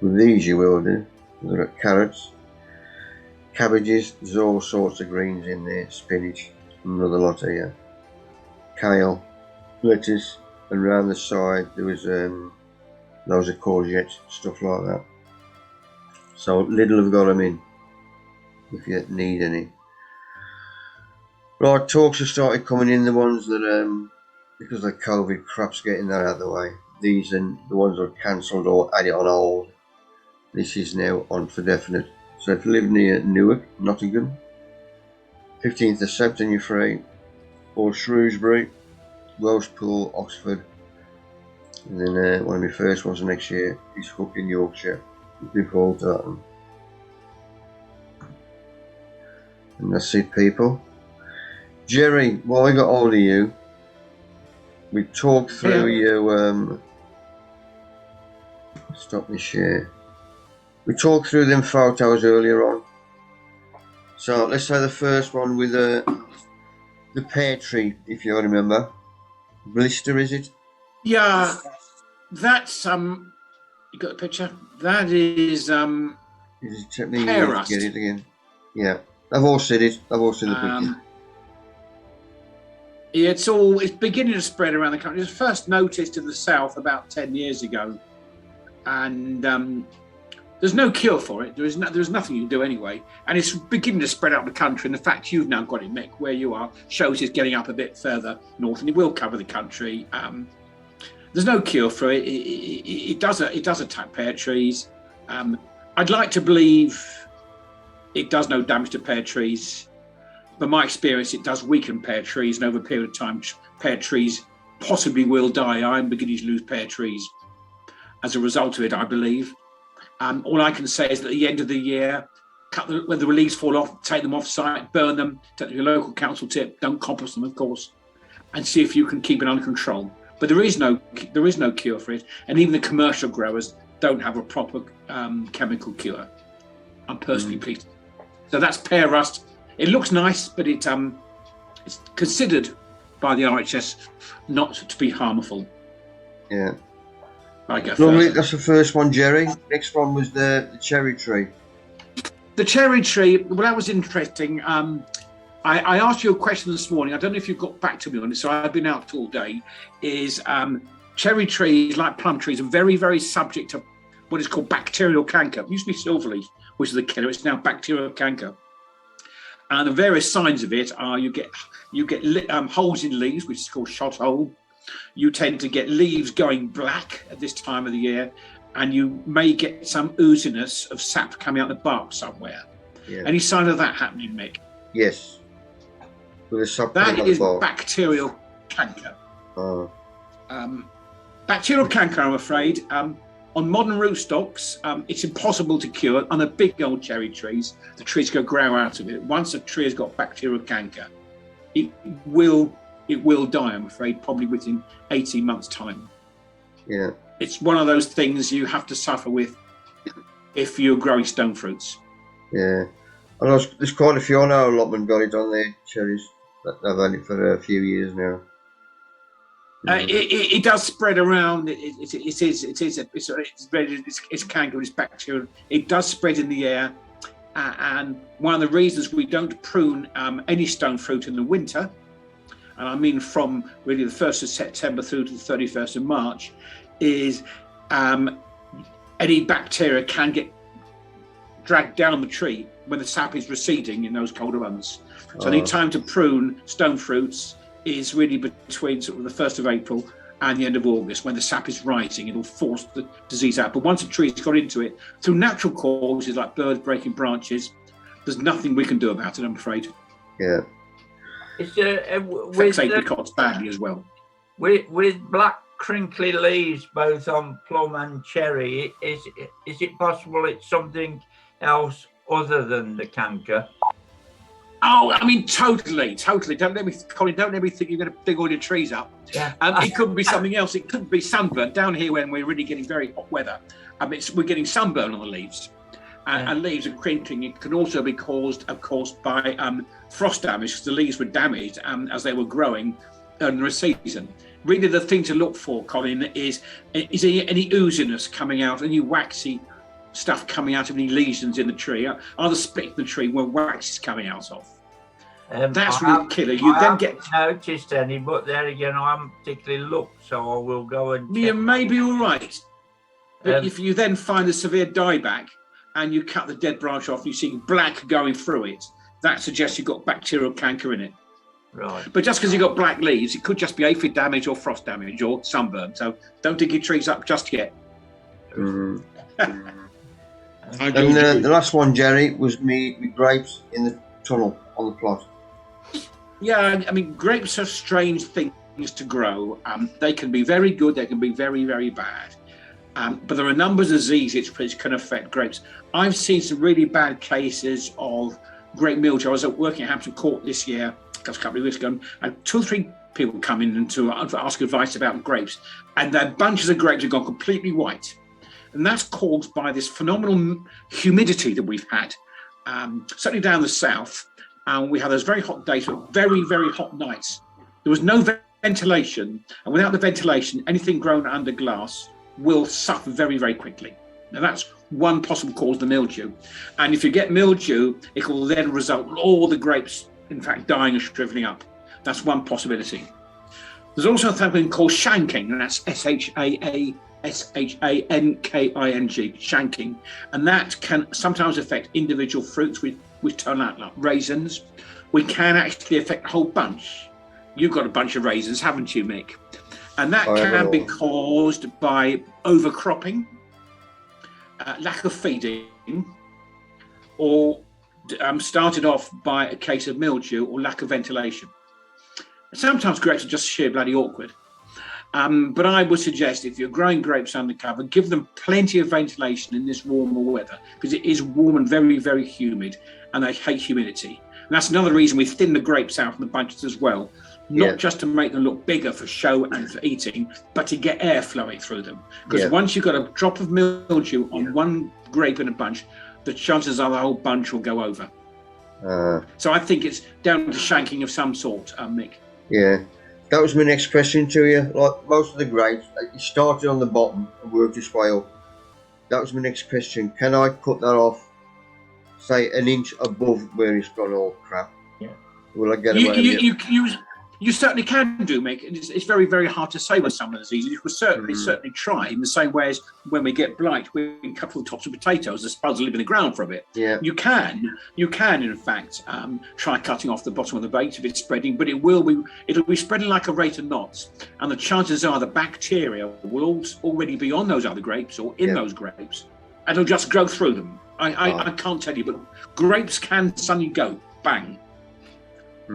With these, you will do. We've got carrots, cabbages. There's all sorts of greens in there. Spinach, another lot here. Kale, lettuce, and round the side there was loads of courgettes, stuff like that. So little have got them in, if you need any. Right, talks have started coming in, the ones that because the COVID crap's getting that out of the way. These and the ones that are cancelled or had it on hold. This is now on for definite. So if you live near Newark, Nottingham, 15th of September you're free, or Shrewsbury, Welshpool, Oxford, and then one of my first ones next year is Hook in Yorkshire. Looking forward to that one. And that's it, people. Jerry, while I got hold of you, we talked through your Stop the share. We talked through them photos earlier on. So let's say the first one with the pear tree, if you remember. Blister, is it? Yeah, that's you got the picture? That is pear rust. Get it again. Yeah, I've all seen it. I've all seen the picture. Yeah, it's beginning to spread around the country. It was first noticed in the south about 10 years ago, and there's no cure for it. There's nothing you can do anyway, and it's beginning to spread out the country. And the fact you've now got it, Mick, where you are, shows it's getting up a bit further north, and it will cover the country. There's no cure for it. It does attack pear trees. I'd like to believe it does no damage to pear trees. But my experience, it does weaken pear trees, and over a period of time, pear trees possibly will die. I'm beginning to lose pear trees as a result of it, I believe. All I can say is that at the end of the year, when the leaves fall off, take them off site, burn them, take your local council tip, don't compost them, of course, and see if you can keep it under control. But there is no cure for it, and even the commercial growers don't have a proper chemical cure. I'm personally pleased. So that's pear rust. It looks nice, but it's considered by the RHS not to be harmful. Yeah. Lovely. That's the first one, Jerry. Next one was the cherry tree. The cherry tree, well, that was interesting. I asked you a question this morning. I don't know if you got back to me on it, so I've been out all day. Cherry trees, like plum trees, are very, very subject to what is called bacterial cancer. It used to be silverleaf, which is the killer. It's now bacterial cancer. And the various signs of it are you get holes in leaves, which is called shot hole. You tend to get leaves going black at this time of the year, and you may get some ooziness of sap coming out the bark somewhere. Yeah. Any sign of that happening, Mick? Yes. With a sap that is bacterial cancer. Oh. Bacterial cancer, I'm afraid. On modern rootstocks, it's impossible to cure. On the big old cherry trees, the trees grow out of it. Once a tree has got bacterial cancer, it will die, I'm afraid, probably within 18 months' time. Yeah. It's one of those things you have to suffer with if you're growing stone fruits. Yeah. I know there's quite a few. I know allotment got it on their cherries. They've had it for a few years now. It does spread around. It's canker, it's bacterial. It does spread in the air, and one of the reasons we don't prune any stone fruit in the winter, and I mean from really the 1st of September through to the 31st of March, is any bacteria can get dragged down the tree when the sap is receding in those colder months. So any time to prune stone fruits is really between sort of the 1st of April and the end of August. When the sap is rising, it'll force the disease out. But once a tree's got into it, through natural causes like birds breaking branches, there's nothing we can do about it, I'm afraid. Yeah. It's affects apricots badly as well. With black crinkly leaves both on plum and cherry, is it possible it's something else other than the canker? Oh, I mean, totally. Don't let me think you're going to dig all your trees up. Yeah. It could be something else. It could be sunburn. Down here, when we're really getting very hot weather, we're getting sunburn on the leaves. And leaves are crinkling. It can also be caused, of course, by frost damage, because the leaves were damaged as they were growing in the season. Really, the thing to look for, Colin, is any ooziness coming out, any waxy stuff coming out of any lesions in the tree, are the split in the tree where wax is coming out of. That's really killer. You then get noticed any, but there again, I haven't particularly looked, so I will go and. You may be all right, but if you then find a severe dieback and you cut the dead branch off, you see black going through it. That suggests you've got bacterial canker in it. Right. But just because you've got black leaves, it could just be aphid damage or frost damage or sunburn. So don't dig your trees up just yet. And the last one, Jerry, was me with grapes in the tunnel on the plot. Yeah, I mean, grapes are strange things to grow. They can be very good, they can be very, very bad. But there are numbers of diseases which can affect grapes. I've seen some really bad cases of grape mildew. I was working at Hampton Court this year, a couple of weeks ago, and 2 or 3 people come in to ask advice about grapes, and their bunches of grapes have gone completely white. And that's caused by this phenomenal humidity that we've had, certainly down the south. And we had those very hot days, but very, very hot nights. There was no ventilation, and without the ventilation, anything grown under glass will suffer very, very quickly. Now that's one possible cause of the mildew. And if you get mildew, it will then result in all the grapes, in fact, dying and shriveling up. That's one possibility. There's also something called shanking, and that's SHANKING, shanking. And that can sometimes affect individual fruits which turn out like raisins. We can actually affect a whole bunch. You've got a bunch of raisins, haven't you, Mick? And that can be caused by overcropping, lack of feeding, or started off by a case of mildew or lack of ventilation. Sometimes grapes are just sheer bloody awkward. But I would suggest if you're growing grapes under cover, give them plenty of ventilation in this warmer weather, because it is warm and very, very humid, and they hate humidity. And that's another reason we thin the grapes out from the bunches as well, not just to make them look bigger for show and for eating, but to get air flowing through them. Because once you've got a drop of mildew on one grape in a bunch, the chances are the whole bunch will go over. So I think it's down to shanking of some sort, Mick. Yeah, that was my next question to you. Like most of the grapes, you started on the bottom and worked your way up. That was my next question. Can I cut that off, say, an inch above where it's gone all crap? Yeah. Will I get away with it? You certainly can do, Mick. It's very, very hard to say with some of the diseases. You could certainly try, in the same way as when we get blight, we can cut all the tops of potatoes. The spuds live in the ground for a bit. Yeah. You can, in fact, try cutting off the bottom of the bait if it's spreading, but it'll be spreading like a rate of knots, and the chances are the bacteria will already be on those other grapes or in those grapes, and it'll just grow through them. I can't tell you, but grapes can suddenly go bang.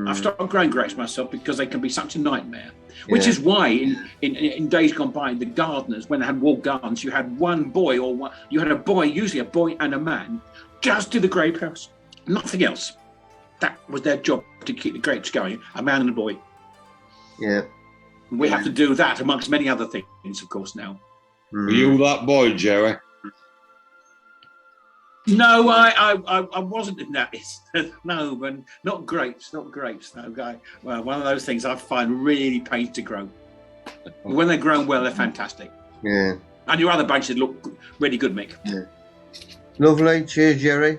I've stopped growing grapes myself because they can be such a nightmare. Which is why in days gone by, the gardeners, when they had walled gardens, you had one boy usually a boy and a man, just do the grape house, nothing else. That was their job, to keep the grapes going, a man and a boy. Yeah. We have to do that amongst many other things, of course, now. Are you that boy, Jerry? No, I wasn't in that. No, but not grapes. No, guy. Well, one of those things I find really pains to grow. When they're grown well, they're fantastic. Yeah. And your other bunches look really good, Mick. Yeah. Lovely. Cheers, Jerry.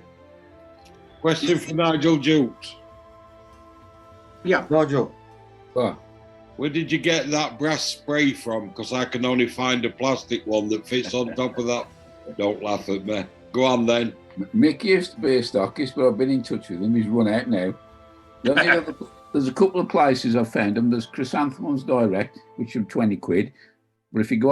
Question for Nigel Jukes. Yeah. Nigel. Where did you get that brass spray from? Because I can only find a plastic one that fits on top of that. Don't laugh at me. Go on then. Mick used to be a stockist, but I've been in touch with him. He's run out now. There's a couple of places I've found them. There's Chrysanthemums Direct, which are £20, but if you go